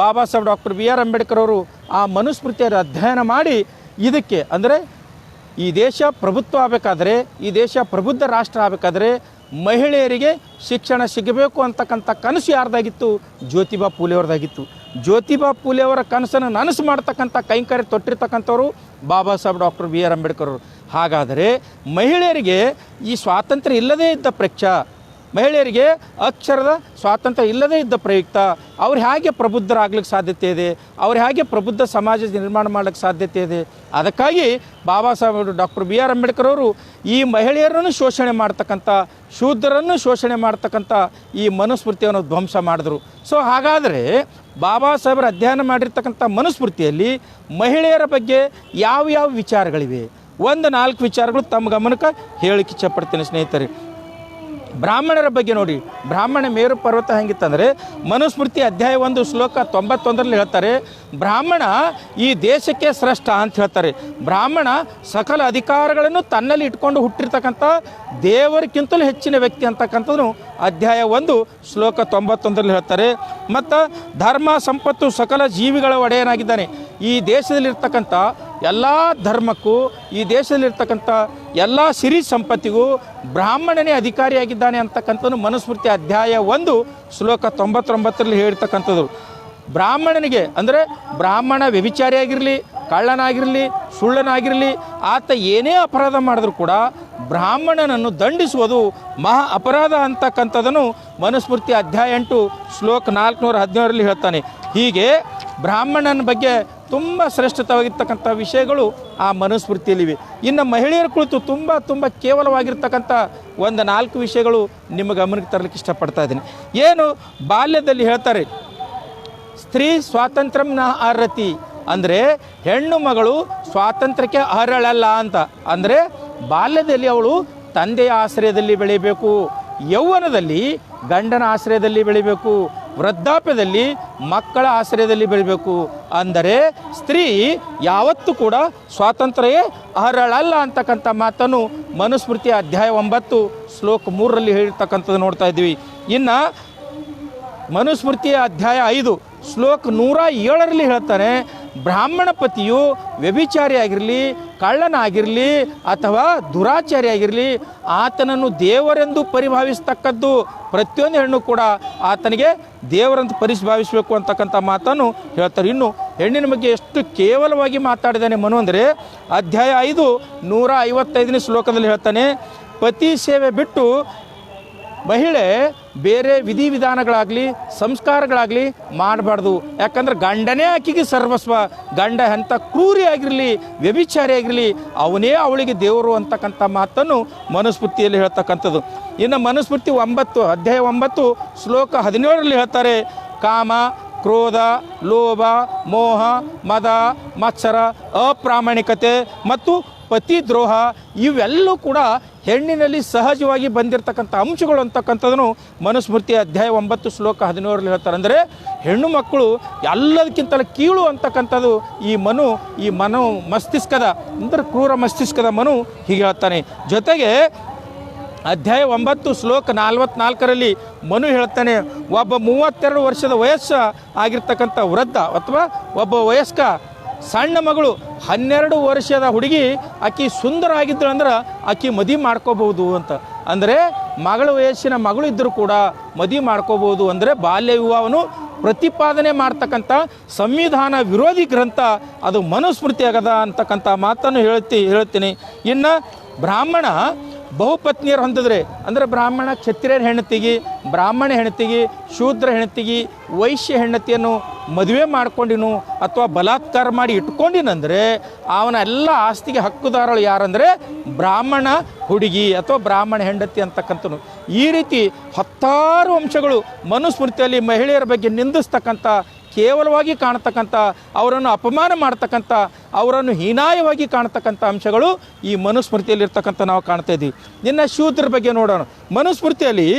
Baba Saheb doctor B R Ambedkar ಅವರು ಆ ಮನುಸ್ಮೃತಿಯನ್ನು ಅಧ್ಯಯನ ಮಾಡಿ ಇದಕ್ಕೆ ಅಂದರೆ ಈ ದೇಶ ಪ್ರಭುತ್ವ ಆಗಬೇಕಾದ್ರೆ, ಈ ದೇಶ ಪ್ರಬುದ್ಧ ರಾಷ್ಟ್ರ ಆಗಬೇಕಾದ್ರೆ ಮಹಿಳೆಯರಿಗೆ ಶಿಕ್ಷಣ ಸಿಗಬೇಕು ಅಂತಕ್ಕಂಥ ಕನಸು ಯಾರ್ದಾಗಿತ್ತು? ಜ್ಯೋತಿಬಾ ಫೂಲೆಯವ್ರದ್ದಾಗಿತ್ತು. ಜ್ಯೋತಿಬಾ ಫೂಲೆಯವರ ಕನಸನ್ನು ನನಸು ಮಾಡ್ತಕ್ಕಂಥ ಕೈಂಕರ್ಯ ತೊಟ್ಟಿರ್ತಕ್ಕಂಥವ್ರು Baba Saheb doctor B R Ambedkar ಅವರು. ಹಾಗಾದರೆ ಮಹಿಳೆಯರಿಗೆ ಈ ಸ್ವಾತಂತ್ರ್ಯ ಇಲ್ಲದೇ ಇದ್ದ ಮಹಿಳೆಯರಿಗೆ ಅಕ್ಷರದ ಸ್ವಾತಂತ್ರ್ಯ ಇಲ್ಲದೇ ಇದ್ದ ಪ್ರಯುಕ್ತ ಅವ್ರು ಹೇಗೆ ಪ್ರಬುದ್ಧರಾಗ್ಲಿಕ್ಕೆ ಸಾಧ್ಯತೆ ಇದೆ? ಅವ್ರು ಹೇಗೆ ಪ್ರಬುದ್ಧ ಸಮಾಜ ನಿರ್ಮಾಣ ಮಾಡಲಿಕ್ಕೆ ಸಾಧ್ಯತೆ ಇದೆ? ಅದಕ್ಕಾಗಿ Baba Saheb doctor B R Ambedkar ಅವರು ಈ ಮಹಿಳೆಯರನ್ನು ಶೋಷಣೆ ಮಾಡ್ತಕ್ಕಂಥ, ಶೂದ್ರರನ್ನು ಶೋಷಣೆ ಮಾಡ್ತಕ್ಕಂಥ ಈ ಮನುಸ್ಮೃತಿಯನ್ನು ಧ್ವಂಸ ಮಾಡಿದ್ರು. ಸೊ ಹಾಗಾದರೆ ಬಾಬಾ ಸಾಹೇಬರು ಅಧ್ಯಯನ ಮಾಡಿರ್ತಕ್ಕಂಥ ಮನುಸ್ಮೃತಿಯಲ್ಲಿ ಮಹಿಳೆಯರ ಬಗ್ಗೆ ಯಾವ ವಿಚಾರಗಳಿವೆ? ಒಂದು 4 ವಿಚಾರಗಳು ತಮ್ಮ ಗಮನಕ್ಕೆ ಹೇಳಕ್ಕೆ ಇಚ್ಛಪಡ್ತೀನಿ ಸ್ನೇಹಿತರೆ. ಬ್ರಾಹ್ಮಣರ ಬಗ್ಗೆ ನೋಡಿ, ಬ್ರಾಹ್ಮಣ ಮೇರು ಪರ್ವತ ಹೆಂಗಿತ್ತಂದರೆ ಮನುಸ್ಮೃತಿ ಅಧ್ಯಾಯ 1 ಶ್ಲೋಕ 91ರಲ್ಲಿ ಹೇಳ್ತಾರೆ, ಬ್ರಾಹ್ಮಣ ಈ ದೇಶಕ್ಕೆ ಶ್ರೇಷ್ಠ ಅಂತ ಹೇಳ್ತಾರೆ. ಬ್ರಾಹ್ಮಣ ಸಕಲ ಅಧಿಕಾರಗಳನ್ನು ತನ್ನಲ್ಲಿ ಇಟ್ಕೊಂಡು ಹುಟ್ಟಿರ್ತಕ್ಕಂಥ ದೇವರಿಗಿಂತಲೂ ಹೆಚ್ಚಿನ ವ್ಯಕ್ತಿ ಅಂತಕ್ಕಂಥದ್ದು ಅಧ್ಯಾಯ 1 ಶ್ಲೋಕ 91ರಲ್ಲಿ ಹೇಳ್ತಾರೆ. ಮತ್ತು ಧರ್ಮ ಸಂಪತ್ತು ಸಕಲ ಜೀವಿಗಳ ಒಡೆಯನಾಗಿದ್ದಾನೆ. ಈ ದೇಶದಲ್ಲಿರ್ತಕ್ಕಂಥ ಎಲ್ಲ ಧರ್ಮಕ್ಕೂ, ಈ ದೇಶದಲ್ಲಿರ್ತಕ್ಕಂಥ ಎಲ್ಲ ಸಿರಿ ಸಂಪತ್ತಿಗೂ ಬ್ರಾಹ್ಮಣನೇ ಅಧಿಕಾರಿಯಾಗಿದ್ದಾನೆ ಅಂತಕ್ಕಂಥದ್ದು ಮನುಸ್ಮೃತಿ ಅಧ್ಯಾಯ 1 ಶ್ಲೋಕ 99ರಲ್ಲಿ ಹೇಳ್ತಕ್ಕಂಥದ್ದು. ಬ್ರಾಹ್ಮಣನಿಗೆ ಅಂದರೆ ಬ್ರಾಹ್ಮಣ ವ್ಯಭಿಚಾರಿಯಾಗಿರಲಿ, ಕಳ್ಳನಾಗಿರಲಿ, ಸುಳ್ಳನಾಗಿರಲಿ, ಆತ ಏನೇ ಅಪರಾಧ ಮಾಡಿದ್ರೂ ಕೂಡ ಬ್ರಾಹ್ಮಣನನ್ನು ದಂಡಿಸುವುದು ಮಹಾ ಅಪರಾಧ ಅಂತಕ್ಕಂಥದ್ದನ್ನು ಮನುಸ್ಮೃತಿ ಅಧ್ಯಾಯ 8 ಶ್ಲೋಕ 417ರಲ್ಲಿ ಹೇಳ್ತಾನೆ. ಹೀಗೆ ಬ್ರಾಹ್ಮಣನ ಬಗ್ಗೆ ತುಂಬ ಶ್ರೇಷ್ಠವಾಗಿರ್ತಕ್ಕಂಥ ವಿಷಯಗಳು ಆ ಮನುಸ್ಮೃತಿಯಲ್ಲಿವೆ. ಇನ್ನು ಮಹಿಳೆಯರ ಕುರಿತು ತುಂಬ ಕೇವಲವಾಗಿರ್ತಕ್ಕಂಥ ಒಂದು 4 ವಿಷಯಗಳು ನಿಮ್ಮ ಗಮನಕ್ಕೆ ತರಲಿಕ್ಕೆ ಇಷ್ಟಪಡ್ತಾ ಇದ್ದೀನಿ. ಏನು ಬಾಲ್ಯದಲ್ಲಿ ಹೇಳ್ತಾರೆ, ಸ್ತ್ರೀ ಸ್ವಾತಂತ್ರ್ಯಂ ನ ಅರ್ಹತಿ ಅಂದರೆ ಹೆಣ್ಣು ಮಗಳು ಸ್ವಾತಂತ್ರ್ಯಕ್ಕೆ ಅರ್ಹಳಲ್ಲ ಅಂತ. ಅಂದರೆ ಬಾಲ್ಯದಲ್ಲಿ ಅವಳು ತಂದೆಯ ಆಶ್ರಯದಲ್ಲಿ ಬೆಳೀಬೇಕು, ಯೌವನದಲ್ಲಿ ಗಂಡನ ಆಶ್ರಯದಲ್ಲಿ ಬೆಳಿಬೇಕು, ವೃದ್ಧಾಪ್ಯದಲ್ಲಿ ಮಕ್ಕಳ ಆಶ್ರಯದಲ್ಲಿ ಬೆಳಿಬೇಕು. ಅಂದರೆ ಸ್ತ್ರೀ ಯಾವತ್ತೂ ಕೂಡ ಸ್ವಾತಂತ್ರ್ಯವೇ ಅರ್ಹಳಲ್ಲ ಅಂತಕ್ಕಂಥ ಮಾತನ್ನು ಮನುಸ್ಮೃತಿ ಅಧ್ಯಾಯ 9 ಶ್ಲೋಕ 3ರಲ್ಲಿ ಹೇಳಿರ್ತಕ್ಕಂಥದ್ದು ನೋಡ್ತಾ ಇದ್ದೀವಿ. ಇನ್ನು ಮನುಸ್ಮೃತಿಯ ಅಧ್ಯಾಯ 5 ಶ್ಲೋಕ 107ರಲ್ಲಿ ಹೇಳ್ತಾನೆ, ಬ್ರಾಹ್ಮಣ ಪತಿಯು ವ್ಯಭಿಚಾರಿಯಾಗಿರಲಿ, ಕಳ್ಳನಾಗಿರಲಿ ಅಥವಾ ದುರಾಚಾರಿಯಾಗಿರಲಿ ಆತನನ್ನು ದೇವರೆಂದು ಪರಿಭಾವಿಸ್ತಕ್ಕದ್ದು. ಪ್ರತಿಯೊಂದು ಹೆಣ್ಣು ಕೂಡ ಆತನಿಗೆ ದೇವರಂತ ಪರಿಭಾವಿಸಬೇಕು ಅಂತಕ್ಕಂಥ ಮಾತನ್ನು ಹೇಳ್ತಾರೆ. ಇನ್ನು ಹೆಣ್ಣಿನ ಬಗ್ಗೆ ಎಷ್ಟು ಕೇವಲವಾಗಿ ಮಾತಾಡಿದ್ದಾನೆ ಮನು ಅಂದರೆ ಅಧ್ಯಾಯ 5 155ನೇ ಶ್ಲೋಕದಲ್ಲಿ ಹೇಳ್ತಾನೆ, ಪತಿ ಸೇವೆ ಬಿಟ್ಟು ಮಹಿಳೆ ಬೇರೆ ವಿಧಿವಿಧಾನಗಳಾಗಲಿ ಸಂಸ್ಕಾರಗಳಾಗಲಿ ಮಾಡಬಾರ್ದು. ಯಾಕಂದ್ರೆ ಗಂಡನೇ ಆಕೆಗೆ ಸರ್ವಸ್ವ. ಗಂಡ ಎಂಥ ಕ್ರೂರಿ ಆಗಿರಲಿ, ವ್ಯಭಿಚಾರಿ ಆಗಿರಲಿ, ಅವನೇ ಅವಳಿಗೆ ದೇವರು ಅಂತಕ್ಕಂಥ ಮಾತನ್ನು ಮನುಸ್ಮೃತಿಯಲ್ಲಿ ಹೇಳ್ತಕ್ಕಂಥದ್ದು. ಇನ್ನು ಮನುಸ್ಮೃತಿ 9 ಅಧ್ಯಾಯ 9 ಶ್ಲೋಕ 17ರಲ್ಲಿ ಹೇಳ್ತಾರೆ, ಕಾಮ, ಕ್ರೋಧ, ಲೋಭ, ಮೋಹ, ಮದ, ಮತ್ಸರ, ಅಪ್ರಾಮಾಣಿಕತೆ ಮತ್ತು ಪತಿದ್ರೋಹ ಇವೆಲ್ಲೂ ಕೂಡ ಹೆಣ್ಣಿನಲ್ಲಿ ಸಹಜವಾಗಿ ಬಂದಿರತಕ್ಕಂಥ ಅಂಶಗಳು ಅಂತಕ್ಕಂಥದ್ದನ್ನು ಮನುಸ್ಮೃತಿ ಅಧ್ಯಾಯ 9 ಶ್ಲೋಕ 17ರಲ್ಲಿ ಹೇಳ್ತಾರೆ. ಅಂದರೆ ಹೆಣ್ಣು ಮಕ್ಕಳು ಎಲ್ಲದಕ್ಕಿಂತಲೂ ಕೀಳು ಅಂತಕ್ಕಂಥದ್ದು ಈ ಮನು ಮಸ್ತಿಷ್ಕದ ಅಂದರೆ ಕ್ರೂರ ಮಸ್ತಿಷ್ಕದ ಮನು ಹೀಗೆ ಹೇಳ್ತಾನೆ. ಜೊತೆಗೆ ಅಧ್ಯಾಯ 9 ಶ್ಲೋಕ 44ರಲ್ಲಿ ಮನು ಹೇಳ್ತಾನೆ, ಒಬ್ಬ 32 ವರ್ಷದ ವಯಸ್ಸು ಆಗಿರ್ತಕ್ಕಂಥ ವೃದ್ಧ ಅಥವಾ ಒಬ್ಬ ವಯಸ್ಕ ಸಣ್ಣ ಮಗಳು 12 ವರ್ಷದ ಹುಡುಗಿ ಆಕಿ ಸುಂದರ ಆಗಿದ್ದಳು ಅಂದ್ರೆ ಆಕಿ ಮದುವೆ ಮಾಡ್ಕೋಬಹುದು ಅಂತ. ಅಂದರೆ ಮಗಳ ವಯಸ್ಸಿನ ಮಗಳು ಇದ್ದರೂ ಕೂಡ ಮದುವೆ ಮಾಡ್ಕೋಬಹುದು. ಅಂದರೆ ಬಾಲ್ಯ ವಿವಾಹವನ್ನು ಪ್ರತಿಪಾದನೆ ಮಾಡ್ತಕ್ಕಂಥ ಸಂವಿಧಾನ ವಿರೋಧಿ ಗ್ರಂಥ ಅದು ಮನುಸ್ಮೃತಿ ಆಗದ ಅಂತಕ್ಕಂಥ ಮಾತನ್ನು ಹೇಳ್ತೀನಿ. ಇನ್ನು ಬ್ರಾಹ್ಮಣ ಬಹುಪತ್ನಿಯರು ಹೊಂದಿದ್ರೆ ಅಂದರೆ ಬ್ರಾಹ್ಮಣ ಕ್ಷತ್ರಿಯರ ಹೆಂಡತಿಗೆ, ಬ್ರಾಹ್ಮಣ ಹೆಂಡತಿಗೆ, ಶೂದ್ರ ಹೆಂಡತಿಗೆ, ವೈಶ್ಯ ಹೆಂಡತಿಯನ್ನು ಮದುವೆ ಮಾಡ್ಕೊಂಡಿನು ಅಥವಾ ಬಲಾತ್ಕಾರ ಮಾಡಿ ಇಟ್ಕೊಂಡಿನಂದರೆ ಅವನ ಎಲ್ಲ ಆಸ್ತಿಗೆ ಹಕ್ಕುದಾರಳು ಯಾರಂದರೆ ಬ್ರಾಹ್ಮಣ ಹುಡುಗಿ ಅಥವಾ ಬ್ರಾಹ್ಮಣ ಹೆಂಡತಿ ಅಂತಕ್ಕಂಥನು. ಈ ರೀತಿ 10 ಅಂಶಗಳು ಮನುಸ್ಮೃತಿಯಲ್ಲಿ ಮಹಿಳೆಯರ ಬಗ್ಗೆ ನಿಂದಿಸ್ತಕ್ಕಂಥ, ಕೇವಲವಾಗಿ ಕಾಣತಕ್ಕಂಥ, ಅವರನ್ನು ಅಪಮಾನ ಮಾಡ್ತಕ್ಕಂಥ, ಅವರನ್ನು ಹೀನಾಯವಾಗಿ ಕಾಣ್ತಕ್ಕಂಥ ಅಂಶಗಳು ಈ ಮನುಸ್ಮೃತಿಯಲ್ಲಿರ್ತಕ್ಕಂಥ ನಾವು ಕಾಣ್ತಾ ಇದ್ದೀವಿ. ಇನ್ನು ಶೂದ್ರ ಬಗ್ಗೆ ನೋಡೋಣ. ಮನುಸ್ಮೃತಿಯಲ್ಲಿ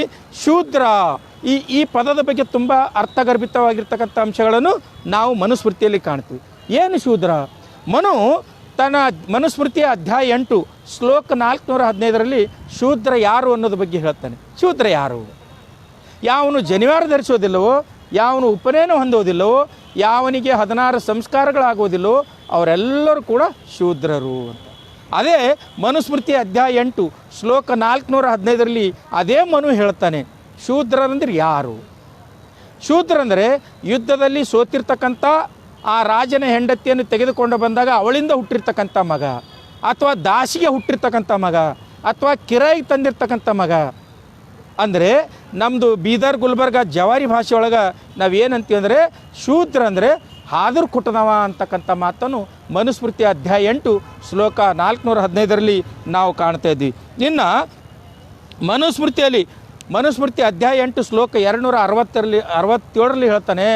ಶೂದ್ರ ಈ ಪದದ ಬಗ್ಗೆ ತುಂಬ ಅರ್ಥಗರ್ಭಿತವಾಗಿರ್ತಕ್ಕಂಥ ಅಂಶಗಳನ್ನು ನಾವು ಮನುಸ್ಮೃತಿಯಲ್ಲಿ ಕಾಣ್ತೀವಿ. ಏನು ಶೂದ್ರ? ಮನು ತನ್ನ ಮನುಸ್ಮೃತಿಯ ಅಧ್ಯಾಯ 8 ಶ್ಲೋಕ 415ರಲ್ಲಿ ಶೂದ್ರ ಯಾರು ಅನ್ನೋದ್ರ ಬಗ್ಗೆ ಹೇಳ್ತಾನೆ. ಶೂದ್ರ ಯಾರು? ಯಾವನು ಜನಿವಾರ ಧರಿಸೋದಿಲ್ಲವೋ, ಯಾವನು ಉಪನಯನ ಹೊಂದೋದಿಲ್ಲವೋ, ಯಾವನಿಗೆ 16 ಸಂಸ್ಕಾರಗಳಾಗೋದಿಲ್ಲವೋ ಅವರೆಲ್ಲರೂ ಕೂಡ ಶೂದ್ರರು ಅಂತ. ಅದೇ ಮನುಸ್ಮೃತಿ ಅಧ್ಯಾಯ 8 ಶ್ಲೋಕ 415ರಲ್ಲಿ ಅದೇ ಮನು ಹೇಳ್ತಾನೆ, ಶೂದ್ರರಂದ್ರೆ ಯಾರು? ಶೂದ್ರಂದರೆ ಯುದ್ಧದಲ್ಲಿ ಸೋತಿರ್ತಕ್ಕಂಥ ಆ ರಾಜನ ಹೆಂಡತಿಯನ್ನು ತೆಗೆದುಕೊಂಡು ಬಂದಾಗ ಅವಳಿಂದ ಹುಟ್ಟಿರ್ತಕ್ಕಂಥ ಮಗ, ಅಥವಾ ದಾಸಿಗೆ ಹುಟ್ಟಿರ್ತಕ್ಕಂಥ ಮಗ, ಅಥವಾ ಕಿರಾಯಿಗೆ ತಂದಿರ್ತಕ್ಕಂಥ ಮಗ. ಅಂದರೆ ನಮ್ಮದು ಬೀದರ್ ಗುಲ್ಬರ್ಗ ಜವಾರಿ ಭಾಷೆ ಒಳಗೆ ನಾವೇನಂತೀವಿ ಅಂದರೆ ಶೂದ್ರ ಅಂದರೆ ಹಾದರು ಕುಟನವ ಅಂತಕ್ಕಂಥ ಮಾತನ್ನು ಮನುಸ್ಮೃತಿ ಅಧ್ಯಾಯ 8 ಶ್ಲೋಕ 415ರಲ್ಲಿ ನಾವು ಕಾಣ್ತಾ ಇದ್ವಿ. ಇನ್ನು ಮನುಸ್ಮೃತಿ ಅಧ್ಯಾಯ 8 ಶ್ಲೋಕ 267ರಲ್ಲಿ ಹೇಳ್ತಾನೆ,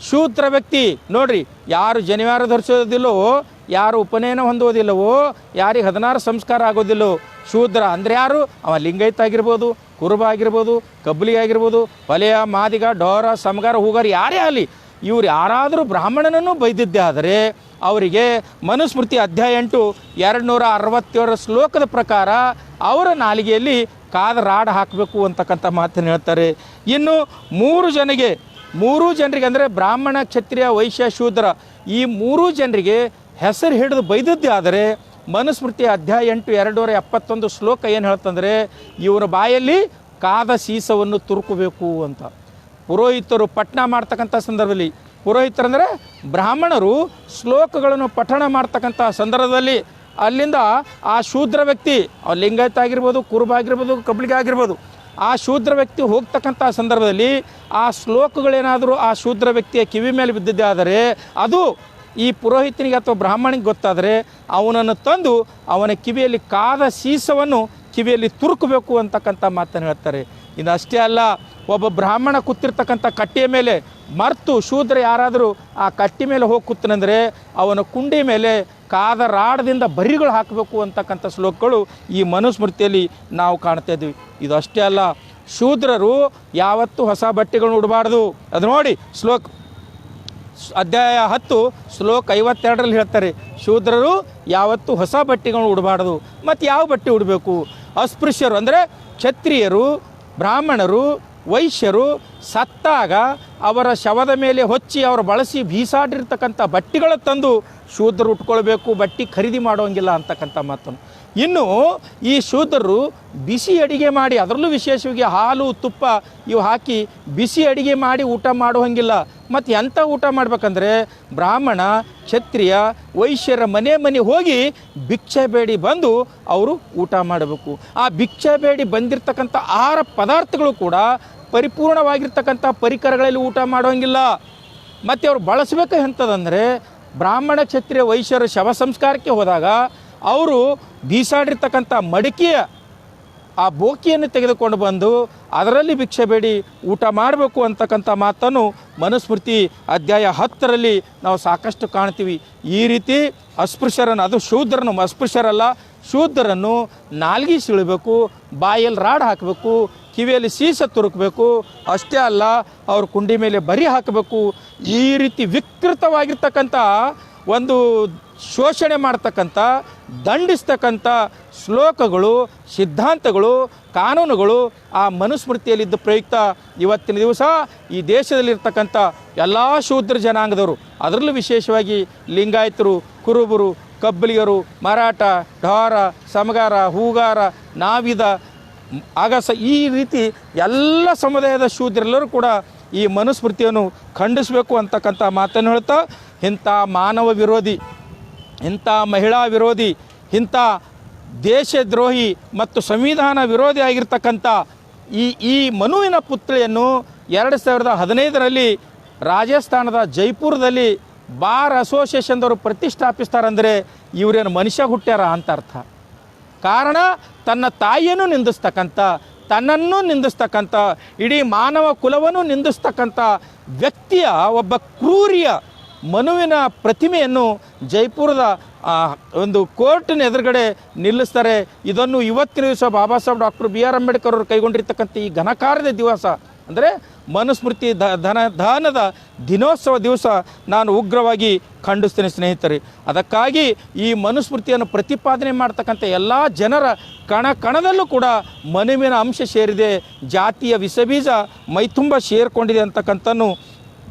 ಶೂದ್ರ ವ್ಯಕ್ತಿ ನೋಡ್ರಿ, ಯಾರು ಜನಿವಾರ ಧರಿಸೋದಿಲ್ಲವೋ, ಯಾರು ಉಪನಯನ ಹೊಂದೋದಿಲ್ಲವೋ, ಯಾರಿಗೆ 16 ಸಂಸ್ಕಾರ ಆಗೋದಿಲ್ಲವೋ ಶೂದ್ರ ಅಂದರೆ ಯಾರು? ಅವ ಲಿಂಗಾಯತ ಆಗಿರ್ಬೋದು, ಕುರುಬ ಆಗಿರ್ಬೋದು, ಕಬ್ಬಲಿ ಆಗಿರ್ಬೋದು, ಹೊಲೆಯ, ಮಾದಿಗ, ಡೋರ, ಸಮಗಾರ, ಹೂಗಾರ ಯಾರೇ ಆಗಲಿ, ಇವ್ರು ಯಾರಾದರೂ ಬ್ರಾಹ್ಮಣನನ್ನು ಬೈದಿದ್ದೇ ಆದರೆ ಅವರಿಗೆ ಮನುಸ್ಮೃತಿ ಅಧ್ಯಾಯ 8 267 ಶ್ಲೋಕದ ಪ್ರಕಾರ ಅವರ ನಾಲಿಗೆಯಲ್ಲಿ ಕಾದ ರಾಡ್ ಹಾಕಬೇಕು ಅಂತಕ್ಕಂಥ ಮಾತನ್ನು ಹೇಳ್ತಾರೆ. ಇನ್ನು 3 ಜನರಿಗೆ ಅಂದರೆ ಬ್ರಾಹ್ಮಣ, ಕ್ಷತ್ರಿಯ, ವೈಶ್ಯ, ಶೂದ್ರ ಈ 3 ಜನರಿಗೆ ಹೆಸರು ಹಿಡಿದು ಬೈದದ್ದೇ ಆದರೆ ಮನುಸ್ಮೃತಿ ಅಧ್ಯಾಯ 8 271 ಶ್ಲೋಕ ಏನು ಹೇಳ್ತಂದರೆ ಇವರ ಬಾಯಲ್ಲಿ ಕಾದ ಸೀಸವನ್ನು ತುರುಕಬೇಕು ಅಂತ. ಪುರೋಹಿತರು ಪಠಣ ಮಾಡ್ತಕ್ಕಂಥ ಸಂದರ್ಭದಲ್ಲಿ, ಪುರೋಹಿತರಂದರೆ ಬ್ರಾಹ್ಮಣರು ಶ್ಲೋಕಗಳನ್ನು ಪಠಣ ಮಾಡ್ತಕ್ಕಂಥ ಸಂದರ್ಭದಲ್ಲಿ ಅಲ್ಲಿಂದ ಆ ಶೂದ್ರ ವ್ಯಕ್ತಿ, ಲಿಂಗಾಯತ ಆಗಿರ್ಬೋದು, ಕುರುಬ ಆಗಿರ್ಬೋದು, ಕಬ್ಲಿಗೆ ಆಗಿರ್ಬೋದು, ಆ ಶೂದ್ರ ವ್ಯಕ್ತಿ ಹೋಗ್ತಕ್ಕಂಥ ಸಂದರ್ಭದಲ್ಲಿ ಆ ಶ್ಲೋಕಗಳೇನಾದರೂ ಆ ಶೂದ್ರ ವ್ಯಕ್ತಿಯ ಕಿವಿ ಮೇಲೆ ಬಿದ್ದಿದ್ದೇ ಆದರೆ ಅದು ಈ ಪುರೋಹಿತನಿಗೆ ಅಥವಾ ಬ್ರಾಹ್ಮಣಿಗೆ ಗೊತ್ತಾದರೆ ಅವನನ್ನು ತಂದು ಅವನ ಕಿವಿಯಲ್ಲಿ ಕಾದ ಸೀಸವನ್ನು ಕಿವಿಯಲ್ಲಿ ತುರುಕಬೇಕು ಅಂತಕ್ಕಂಥ ಮಾತನ್ನು ಹೇಳ್ತಾರೆ. ಇದು ಅಷ್ಟೇ ಅಲ್ಲ, ಒಬ್ಬ ಬ್ರಾಹ್ಮಣ ಕೂತಿರ್ತಕ್ಕಂಥ ಕಟ್ಟೆಯ ಮೇಲೆ ಮರ್ತು ಶೂದ್ರ ಯಾರಾದರೂ ಆ ಕಟ್ಟಿ ಮೇಲೆ ಹೋಗಿ ಕೂತನೆಂದರೆ ಅವನ ಕುಂಡಿ ಮೇಲೆ ಕಾದ ರಾಡದಿಂದ ಬರಿಗಳು ಹಾಕಬೇಕು ಅಂತಕ್ಕಂಥ ಶ್ಲೋಕಗಳು ಈ ಮನುಸ್ಮೃತಿಯಲ್ಲಿ ನಾವು ಕಾಣ್ತಾ ಇದ್ವಿ. ಇದು ಅಷ್ಟೇ ಅಲ್ಲ, ಶೂದ್ರರು ಯಾವತ್ತೂ ಹೊಸ ಬಟ್ಟೆಗಳನ್ನು ಉಡಬಾರ್ದು. ಅದು ನೋಡಿ ಅಧ್ಯಾಯ 10 ಶ್ಲೋಕ 52ರಲ್ಲಿ ಹೇಳ್ತಾರೆ, ಶೂದ್ರರು ಯಾವತ್ತೂ ಹೊಸ ಬಟ್ಟೆಗಳನ್ನು ಉಡಬಾರ್ದು. ಮತ್ತು ಯಾವ ಬಟ್ಟೆ ಉಡಬೇಕು? ಅಸ್ಪೃಶ್ಯರು ಅಂದರೆ ಕ್ಷತ್ರಿಯರು, ಬ್ರಾಹ್ಮಣರು, ವೈಶ್ಯರು ಸತ್ತಾಗ ಅವರ ಶವದ ಮೇಲೆ ಹೊಚ್ಚಿ ಅವರು ಬಳಸಿ ಬೀಸಾಡಿರ್ತಕ್ಕಂಥ ಬಟ್ಟೆಗಳ ತಂದು ಶೂದ್ರರು ಉಟ್ಕೊಳ್ಬೇಕು, ಬಟ್ಟೆ ಖರೀದಿ ಮಾಡೋಂಗಿಲ್ಲ ಅಂತಕ್ಕಂಥ ಮಾತನ್ನು. ಇನ್ನು ಈ ಶೂದ್ರರು ಬಿಸಿ ಅಡಿಗೆ ಮಾಡಿ, ಅದರಲ್ಲೂ ವಿಶೇಷವಾಗಿ ಹಾಲು, ತುಪ್ಪ ಇವು ಹಾಕಿ ಬಿಸಿ ಅಡಿಗೆ ಮಾಡಿ ಊಟ ಮಾಡುವಂಗಿಲ್ಲ. ಮತ್ತು ಎಂಥ ಊಟ ಮಾಡ್ಬೇಕಂದ್ರೆ ಬ್ರಾಹ್ಮಣ, ಕ್ಷತ್ರಿಯ, ವೈಶ್ಯರ ಮನೆ ಹೋಗಿ ಭಿಕ್ಷೆ ಬೇಡಿ ಬಂದು ಅವರು ಊಟ ಮಾಡಬೇಕು. ಆ ಭಿಕ್ಷೆ ಬೇಡಿ ಬಂದಿರತಕ್ಕಂಥ ಆಹಾರ ಪದಾರ್ಥಗಳು ಕೂಡ ಪರಿಪೂರ್ಣವಾಗಿರ್ತಕ್ಕಂಥ ಪರಿಕರಗಳಲ್ಲಿ ಊಟ ಮಾಡೋಂಗಿಲ್ಲ. ಮತ್ತು ಅವ್ರು ಬಳಸಬೇಕು ಎಂಥದಂದರೆ ಬ್ರಾಹ್ಮಣ, ಕ್ಷತ್ರಿಯ, ವೈಶ್ಯರ ಶವ ಸಂಸ್ಕಾರಕ್ಕೆ ಹೋದಾಗ ಅವರು ಬೀಸಾಡಿರ್ತಕ್ಕಂಥ ಮಡಿಕೆಯ ಆ ಬೋಕಿಯನ್ನು ತೆಗೆದುಕೊಂಡು ಬಂದು ಅದರಲ್ಲಿ ಭಿಕ್ಷೆ ಬೇಡಿ ಊಟ ಮಾಡಬೇಕು ಅಂತಕ್ಕಂಥ ಮಾತನ್ನು ಮನುಸ್ಮೃತಿ ಅಧ್ಯಾಯ 10ರಲ್ಲಿ ನಾವು ಸಾಕಷ್ಟು ಕಾಣ್ತೀವಿ. ಈ ರೀತಿ ಅಸ್ಪೃಶ್ಯರನ್ನು, ಅದು ಅಸ್ಪೃಶ್ಯರಲ್ಲ, ಶೂದ್ರರನ್ನು ನಾಲ್ಗೆ ಸೀಳಬೇಕು, ಬಾಯಲ್ಲಿ ರಾಡ್ ಹಾಕಬೇಕು, ಕಿವಿಯಲ್ಲಿ ಸೀಸ ತುರುಕಬೇಕು. ಅಷ್ಟೇ ಅಲ್ಲ, ಅವ್ರ ಕುಂಡಿ ಮೇಲೆ ಬರಿ ಹಾಕಬೇಕು. ಈ ರೀತಿ ವಿಕೃತವಾಗಿರ್ತಕ್ಕಂಥ ಒಂದು ಶೋಷಣೆ ಮಾಡ್ತಕ್ಕಂಥ, ದಂಡಿಸ್ತಕ್ಕಂಥ ಶ್ಲೋಕಗಳು, ಸಿದ್ಧಾಂತಗಳು, ಕಾನೂನುಗಳು ಆ ಮನುಸ್ಮೃತಿಯಲ್ಲಿದ್ದ ಪ್ರಯುಕ್ತ ಇವತ್ತಿನ ದಿವಸ ಈ ದೇಶದಲ್ಲಿರ್ತಕ್ಕಂಥ ಎಲ್ಲ ಶೂದ್ರ ಜನಾಂಗದವರು, ಅದರಲ್ಲೂ ವಿಶೇಷವಾಗಿ ಲಿಂಗಾಯತರು, ಕುರುಬರು, ಕಬ್ಬಲಿಗರು, ಮರಾಠ, ಢೋರ, ಸಮಗಾರ, ಹೂಗಾರ, ನಾವಿದ, ಆಗಸ ಈ ರೀತಿ ಎಲ್ಲ ಸಮುದಾಯದ ಶೂದ್ರೆಲ್ಲರೂ ಕೂಡ ಈ ಮನುಸ್ಮೃತಿಯನ್ನು ಖಂಡಿಸಬೇಕು ಅಂತಕ್ಕಂಥ ಮಾತನ್ನು ಹೇಳ್ತಾ, ಇಂಥ ಮಾನವ ವಿರೋಧಿ, ಇಂಥ ಮಹಿಳಾ ವಿರೋಧಿ, ಇಂಥ ದೇಶದ್ರೋಹಿ ಮತ್ತು ಸಂವಿಧಾನ ವಿರೋಧಿ ಆಗಿರ್ತಕ್ಕಂಥ ಈ ಮನುವಿನ ಪುತ್ಳಿಯನ್ನು 2015ರಲ್ಲಿ ರಾಜಸ್ಥಾನದ ಜೈಪುರದಲ್ಲಿ ಬಾರ್ ಅಸೋಸಿಯೇಷನ್ದವರು ಪ್ರತಿಷ್ಠಾಪಿಸ್ತಾರಂದರೆ ಇವರೇನು ಮನುಷ್ಯ ಹುಟ್ಟ್ಯಾರ ಅಂತ ಅರ್ಥ. ಕಾರಣ ತನ್ನ ತಾಯಿಯನ್ನು ನಿಂದಿಸ್ತಕ್ಕಂಥ, ತನ್ನನ್ನು ನಿಂದಿಸ್ತಕ್ಕಂಥ, ಇಡೀ ಮಾನವ ಕುಲವನ್ನು ನಿಂದಿಸ್ತಕ್ಕಂಥ ವ್ಯಕ್ತಿಯ ಒಬ್ಬ ಕ್ರೂರಿಯ ಮನುವಿನ ಪ್ರತಿಮೆಯನ್ನು ಜೈಪುರದ ಒಂದು ಕೋರ್ಟಿನ ಎದುರುಗಡೆ ನಿಲ್ಲಿಸ್ತಾರೆ. ಇದನ್ನು ಇವತ್ತಿನ ದಿವಸ ಬಾಬಾ ಸಾಹೇಬ್ ಡಾಕ್ಟರ್ BR ಅಂಬೇಡ್ಕರ್ ಅವರು ಕೈಗೊಂಡಿರ್ತಕ್ಕಂಥ ಈ ಘನಕಾರ್ಯದ ದಿವಸ ಅಂದರೆ ಮನುಸ್ಮೃತಿ ದಹನದ ದಿನೋತ್ಸವ ದಿವಸ ನಾನು ಉಗ್ರವಾಗಿ ಖಂಡಿಸ್ತೇನೆ ಸ್ನೇಹಿತರೆ. ಅದಕ್ಕಾಗಿ ಈ ಮನುಸ್ಮೃತಿಯನ್ನು ಪ್ರತಿಪಾದನೆ ಮಾಡ್ತಕ್ಕಂಥ ಎಲ್ಲ ಜನರ ಕಣದಲ್ಲೂ ಕೂಡ ಮನುವಿನ ಅಂಶ ಸೇರಿದೆ, ಜಾತಿಯ ವಿಷಬೀಜ ಮೈತುಂಬ ಸೇರಿಕೊಂಡಿದೆ ಅಂತಕ್ಕಂಥನ್ನು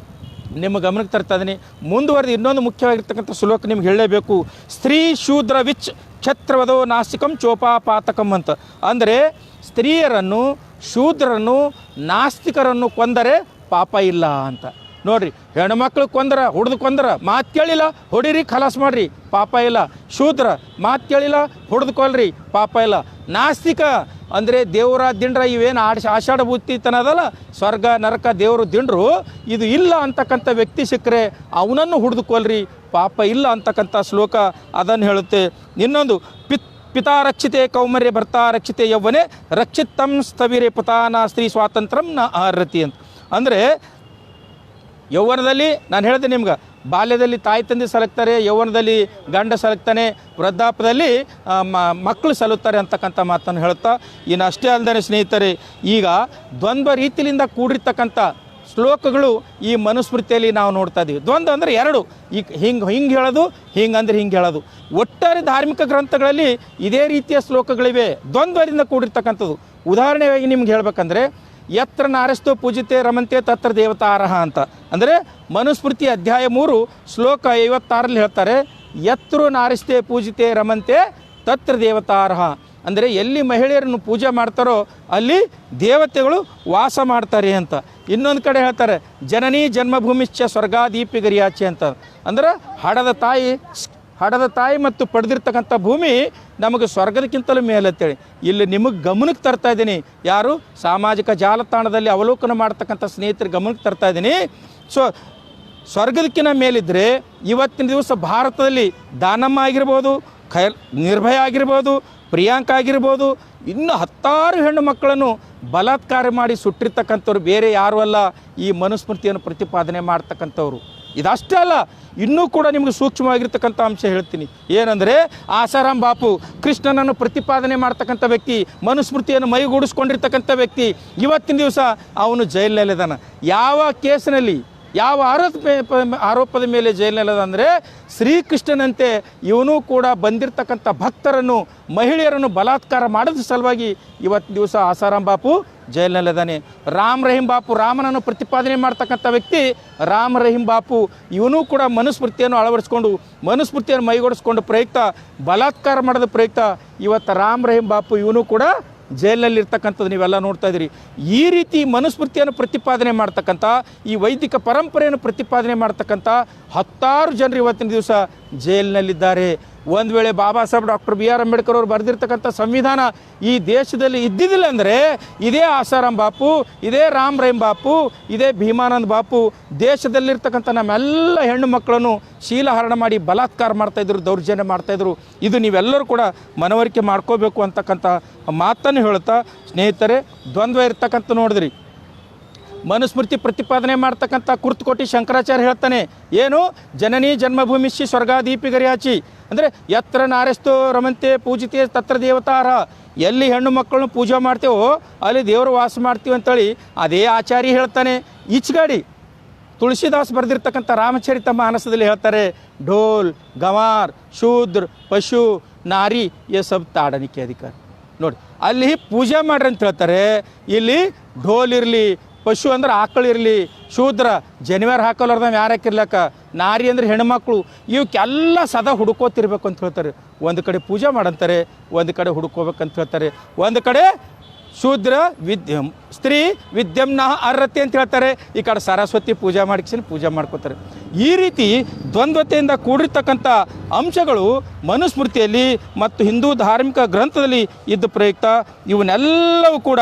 ನಿಮ್ಮ ಗಮನಕ್ಕೆ ತರ್ತಾ ಇದ್ದೀನಿ. ಮುಂದುವರೆದು ಇನ್ನೊಂದು ಮುಖ್ಯವಾಗಿರ್ತಕ್ಕಂಥ ಶ್ಲೋಕ ನಿಮ್ಗೆ ಹೇಳಲೇಬೇಕು. ಸ್ತ್ರೀ ಶೂದ್ರ ವಿಚ್ ಕ್ಷತ್ರವದೋ ನಾಸ್ತಿಕಂ ಚೋಪಾಪಾತಕಂ ಅಂತ. ಅಂದರೆ ಸ್ತ್ರೀಯರನ್ನು, ಶೂದ್ರರನ್ನು, ನಾಸ್ತಿಕರನ್ನು ಕೊಂದರೆ ಪಾಪ ಇಲ್ಲ ಅಂತ. ನೋಡ್ರಿ, ಹೆಣ್ಮಕ್ಳು ಕೊಂದ್ರ ಮಾತು ಕೇಳಿಲ್ಲ ಹೊಡಿರಿ ಖಲಾಸ್ ಮಾಡ್ರಿ ಪಾಪ ಇಲ್ಲ. ಶೂದ್ರ ಮಾತು ಕೇಳಿಲ್ಲ ಹೊಡೆದುಕೊಳ್ರಿ ಪಾಪ ಇಲ್ಲ. ನಾಸ್ತಿಕ ಅಂದರೆ ದೇವರ ದಿಂಡ್ರ ಇವೇನು ಆಷಾಢ ಬುತ್ತಿತನದಲ್ಲ, ಸ್ವರ್ಗ ನರಕ ದೇವರು ದಿಂಡ್ರು ಇದು ಇಲ್ಲ ಅಂತಕ್ಕಂಥ ವ್ಯಕ್ತಿ ಸಿಕ್ಕರೆ ಅವನನ್ನು ಹುಡ್ದುಕೊಳ್ರಿ ಪಾಪ ಇಲ್ಲ ಅಂತಕ್ಕಂಥ ಶ್ಲೋಕ ಅದನ್ನು ಹೇಳುತ್ತೆ. ಇನ್ನೊಂದು ಪಿತಾ ರಕ್ಷಿತೆ ಕೌಮರ್ಯ ಭರ್ತಾ ರಕ್ಷಿತೆ ಯೌವನೆ ರಕ್ಷಿತಂ ಸ್ಥವಿರೆ ಪುತಾನ ಸ್ತ್ರೀ ಸ್ವಾತಂತ್ರ್ಯಂ ನ ಅರ್ಹತಿ ಅಂತ. ಅಂದರೆ ಯೌವನದಲ್ಲಿ ನಾನು ಹೇಳಿದೆ ನಿಮ್ಗೆ, ಬಾಲ್ಯದಲ್ಲಿ ತಾಯಿ ತಂದೆ ಸಲಗ್ತಾರೆ, ಯೌವನದಲ್ಲಿ ಗಂಡ ಸಲಗ್ತಾನೆ, ವೃದ್ಧಾಪ್ಯದಲ್ಲಿ ಮಕ್ಕಳು ಸಲುತ್ತಾರೆ ಅಂತಕ್ಕಂಥ ಮಾತನ್ನು ಹೇಳುತ್ತಾ, ಇನ್ನು ಅಷ್ಟೇ ಅಲ್ಲದೆ ಸ್ನೇಹಿತರೆ, ಈಗ ದ್ವಂದ್ವ ರೀತಿಯಿಂದ ಕೂಡಿರ್ತಕ್ಕಂಥ ಶ್ಲೋಕಗಳು ಈ ಮನುಸ್ಮೃತಿಯಲ್ಲಿ ನಾವು ನೋಡ್ತಾ ಇದ್ದೀವಿ. ದ್ವಂದ್ವ ಅಂದರೆ ಎರಡು, ಈಗ ಹಿಂಗೆ ಹೇಳೋದು, ಹಿಂಗಂದ್ರೆ ಹಿಂಗೆ ಹೇಳೋದು. ಒಟ್ಟಾರೆ ಧಾರ್ಮಿಕ ಗ್ರಂಥಗಳಲ್ಲಿ ಇದೇ ರೀತಿಯ ಶ್ಲೋಕಗಳಿವೆ, ದ್ವಂದ್ವದಿಂದ ಕೂಡಿರ್ತಕ್ಕಂಥದ್ದು. ಉದಾಹರಣೆಯಾಗಿ ನಿಮ್ಗೆ ಹೇಳ್ಬೇಕಂದ್ರೆ, ಯತ್ರ ನಾರಸ್ತೋ ಪೂಜಿತೆ ರಮಂತೆ ತತ್ರ ದೇವತಾರಹ ಅಂತ. ಅಂದರೆ ಮನುಸ್ಮೃತಿ ಅಧ್ಯಾಯ 3 ಶ್ಲೋಕ 56ರಲ್ಲಿ ಹೇಳ್ತಾರೆ, ಯತ್ರ ನಾರಸ್ತೆ ಪೂಜಿತೆ ರಮಂತೆ ತತ್ರ ದೇವತಾರಹ. ಅಂದರೆ ಎಲ್ಲಿ ಮಹಿಳೆಯರನ್ನು ಪೂಜೆ ಮಾಡ್ತಾರೋ ಅಲ್ಲಿ ದೇವತೆಗಳು ವಾಸ ಮಾಡ್ತಾರೆ ಅಂತ. ಇನ್ನೊಂದು ಕಡೆ ಹೇಳ್ತಾರೆ, ಜನನಿ ಜನ್ಮಭೂಮಿಶ್ಚ ಸ್ವರ್ಗಾದೀಪಿ ಗರಿಯಾಚೆ ಅಂತ. ಅಂದ್ರೆ ಹಡದ ತಾಯಿ ಮತ್ತು ಪಡೆದಿರ್ತಕ್ಕಂಥ ಭೂಮಿ ನಮಗೆ ಸ್ವರ್ಗದಕ್ಕಿಂತಲೂ ಮೇಲತ್ತೇಳಿ ಇಲ್ಲಿ ನಿಮಗೆ ಗಮನಕ್ಕೆ ತರ್ತಾ ಇದ್ದೀನಿ. ಯಾರು ಸಾಮಾಜಿಕ ಜಾಲತಾಣದಲ್ಲಿ ಅವಲೋಕನ ಮಾಡ್ತಕ್ಕಂಥ ಸ್ನೇಹಿತರು ಗಮನಕ್ಕೆ ತರ್ತಾ ಇದ್ದೀನಿ. ಸ್ವರ್ಗದಕ್ಕಿಂತ ಮೇಲಿದ್ದರೆ ಇವತ್ತಿನ ದಿವಸ ಭಾರತದಲ್ಲಿ ದಾನಮ್ಮ ಆಗಿರ್ಬೋದು, ನಿರ್ಭಯ ಆಗಿರ್ಬೋದು, ಪ್ರಿಯಾಂಕ ಆಗಿರ್ಬೋದು, ಇನ್ನು 10 ಹೆಣ್ಣು ಮಕ್ಕಳನ್ನು ಬಲಾತ್ಕಾರ ಮಾಡಿ ಸುಟ್ಟಿರ್ತಕ್ಕಂಥವ್ರು ಬೇರೆ ಯಾರೂ ಅಲ್ಲ, ಈ ಮನುಸ್ಮೃತಿಯನ್ನು ಪ್ರತಿಪಾದನೆ ಮಾಡ್ತಕ್ಕಂಥವ್ರು. ಇದಷ್ಟೇ ಅಲ್ಲ, ಇನ್ನೂ ಕೂಡ ನಿಮಗೆ ಸೂಕ್ಷ್ಮವಾಗಿರ್ತಕ್ಕಂಥ ಅಂಶ ಹೇಳ್ತೀನಿ. ಏನಂದರೆ ಆಸಾರಾಮ್ ಬಾಪು ಕೃಷ್ಣನನ್ನು ಪ್ರತಿಪಾದನೆ ಮಾಡ್ತಕ್ಕಂಥ ವ್ಯಕ್ತಿ, ಮನುಸ್ಮೃತಿಯನ್ನು ಮೈಗೂಡಿಸ್ಕೊಂಡಿರ್ತಕ್ಕಂಥ ವ್ಯಕ್ತಿ, ಇವತ್ತಿನ ದಿವಸ ಅವನು ಜೈಲಿನಲ್ಲಿದ್ದಾನೆ. ಯಾವ ಕೇಸಿನಲ್ಲಿ, ಯಾವ ಆರೋಪದ ಮೇಲೆ ಜೈಲಿನಲ್ಲದ ಅಂದರೆ ಶ್ರೀಕೃಷ್ಣನಂತೆ ಇವನು ಕೂಡ ಬಂದಿರತಕ್ಕಂಥ ಭಕ್ತರನ್ನು, ಮಹಿಳೆಯರನ್ನು ಬಲಾತ್ಕಾರ ಮಾಡೋದ್ರ ಸಲುವಾಗಿ ಇವತ್ತಿನ ದಿವಸ ಆಸಾರಾಮ್ ಬಾಪು ಜೈಲಿನಲ್ಲಿದ್ದಾನೆ. ರಾಮ್ ರಹೀಮ್ ಬಾಪು, ರಾಮನನ್ನು ಪ್ರತಿಪಾದನೆ ಮಾಡ್ತಕ್ಕಂಥ ವ್ಯಕ್ತಿ ರಾಮ್ ರಹೀಮ್ ಬಾಪು, ಇವನು ಕೂಡ ಮನುಸ್ಮೃತಿಯನ್ನು ಅಳವಡಿಸ್ಕೊಂಡು, ಮನುಸ್ಮೃತಿಯನ್ನು ಮೈಗೂಡಿಸ್ಕೊಂಡು ಪ್ರಯುಕ್ತ ಬಲಾತ್ಕಾರ ಮಾಡೋದ ಪ್ರಯುಕ್ತ ಇವತ್ತು ರಾಮ್ ರಹೀಮ್ ಬಾಪು ಇವನು ಕೂಡ ಜೈಲಿನಲ್ಲಿರ್ತಕ್ಕಂಥದ್ದು ನೀವೆಲ್ಲ ನೋಡ್ತಾ ಇದ್ದೀರಿ. ಈ ರೀತಿ ಮನುಸ್ಮೃತಿಯನ್ನು ಪ್ರತಿಪಾದನೆ ಮಾಡ್ತಕ್ಕಂಥ, ಈ ವೈದಿಕ ಪರಂಪರೆಯನ್ನು ಪ್ರತಿಪಾದನೆ ಮಾಡ್ತಕ್ಕಂಥ 10 ಜನರು ಇವತ್ತಿನ ದಿವಸ ಜೈಲಿನಲ್ಲಿದ್ದಾರೆ. ಒಂದು ವೇಳೆ ಬಾಬಾ ಸಾಹೇಬ್ ಡಾಕ್ಟರ್ BR ಅಂಬೇಡ್ಕರ್ ಅವರು ಬರೆದಿರ್ತಕ್ಕಂಥ ಸಂವಿಧಾನ ಈ ದೇಶದಲ್ಲಿ ಇದ್ದಿದ್ದಿಲ್ಲ ಅಂದರೆ ಇದೇ ಆಸಾರಾಮ್ ಬಾಪು, ಇದೇ ರಾಮ್ ರಹೀಮ್ ಬಾಪು, ಇದೇ ಭೀಮಾನಂದ್ ಬಾಪು ದೇಶದಲ್ಲಿರ್ತಕ್ಕಂಥ ನಮ್ಮೆಲ್ಲ ಹೆಣ್ಣು ಮಕ್ಕಳನ್ನು ಶೀಲಹರಣ ಮಾಡಿ ಬಲಾತ್ಕಾರ ಮಾಡ್ತಾಯಿದ್ರು, ದೌರ್ಜನ್ಯ ಮಾಡ್ತಾಯಿದ್ರು. ಇದು ನೀವೆಲ್ಲರೂ ಕೂಡ ಮನವರಿಕೆ ಮಾಡ್ಕೋಬೇಕು ಅಂತಕ್ಕಂಥ ಮಾತನ್ನು ಹೇಳುತ್ತಾ ಸ್ನೇಹಿತರೆ, ದ್ವಂದ್ವ ಇರ್ತಕ್ಕಂಥ ನೋಡಿದ್ರಿ, ಮನುಸ್ಮೃತಿ ಪ್ರತಿಪಾದನೆ ಮಾಡ್ತಕ್ಕಂಥ ಕುರ್ತಕೋಟಿ ಶಂಕರಾಚಾರ್ಯ ಹೇಳ್ತಾನೆ, ಏನು ಜನನಿ ಜನ್ಮಭೂಮಿಶ್ಚ ಸ್ವರ್ಗಾದೀಪಿ ಗರಿಯಾಚಿ. ಅಂದರೆ ಯತ್ರ ನಾರೆಸ್ತೋ ರಮಂತೆ ಪೂಜಿತೆ ತತ್ರ ದೇವತಾರ. ಎಲ್ಲಿ ಹೆಣ್ಣು ಮಕ್ಕಳನ್ನು ಪೂಜೆ ಮಾಡ್ತೇವೋ ಅಲ್ಲಿ ದೇವರು ವಾಸ ಮಾಡ್ತೀವಿ ಅಂತೇಳಿ ಅದೇ ಆಚಾರ್ಯ ಹೇಳ್ತಾನೆ. ಈಚೆಗಾಡಿ ತುಳಸಿದಾಸ್ ಬರೆದಿರ್ತಕ್ಕಂಥ ರಾಮಚರಿತ ಮಾನಸದಲ್ಲಿ ಹೇಳ್ತಾರೆ, ಢೋಲ್ ಗಂವಾರ್ ಶೂದ್ರ ಪಶು ನಾರಿ ಎ ಸಬ್ ತಾಡನಿಕೆ ಅಧಿಕಾರ. ನೋಡಿ, ಅಲ್ಲಿ ಪೂಜೆ ಮಾಡ್ರಿ ಅಂತ ಹೇಳ್ತಾರೆ. ಇಲ್ಲಿ ಢೋಲ್ ಇರಲಿ, ಪಶು ಅಂದ್ರೆ ಆಕಳಿರಲಿ, ಶೂದ್ರ ಜನಿವಾರ ಹಾಕೋಲಾರ್ದ ಯಾರು ಹಾಕಿರ್ಲಕ್ಕ, ನಾರಿ ಅಂದರೆ ಹೆಣ್ಮಕ್ಳು, ಇವಕ್ಕೆಲ್ಲ ಸದಾ ಹುಡುಕೋತಿರ್ಬೇಕು ಅಂತ ಹೇಳ್ತಾರೆ. ಒಂದು ಕಡೆ ಪೂಜೆ ಮಾಡಂತಾರೆ, ಒಂದು ಕಡೆ ಹುಡುಕೋಬೇಕಂತ ಹೇಳ್ತಾರೆ. ಒಂದು ಕಡೆ ಶೂದ್ರ ಸ್ತ್ರೀ ವಿದ್ಯಂನ ಅರ್ಹತೆ ಅಂತ ಹೇಳ್ತಾರೆ, ಈ ಕಡೆ ಸರಸ್ವತಿ ಪೂಜೆ ಪೂಜೆ ಮಾಡ್ಕೋತಾರೆ. ಈ ರೀತಿ ದ್ವಂದ್ವತೆಯಿಂದ ಕೂಡಿರ್ತಕ್ಕಂಥ ಅಂಶಗಳು ಮನುಸ್ಮೃತಿಯಲ್ಲಿ ಮತ್ತು ಹಿಂದೂ ಧಾರ್ಮಿಕ ಗ್ರಂಥದಲ್ಲಿ ಇದ್ದ ಪ್ರಯುಕ್ತ ಇವನ್ನೆಲ್ಲವೂ ಕೂಡ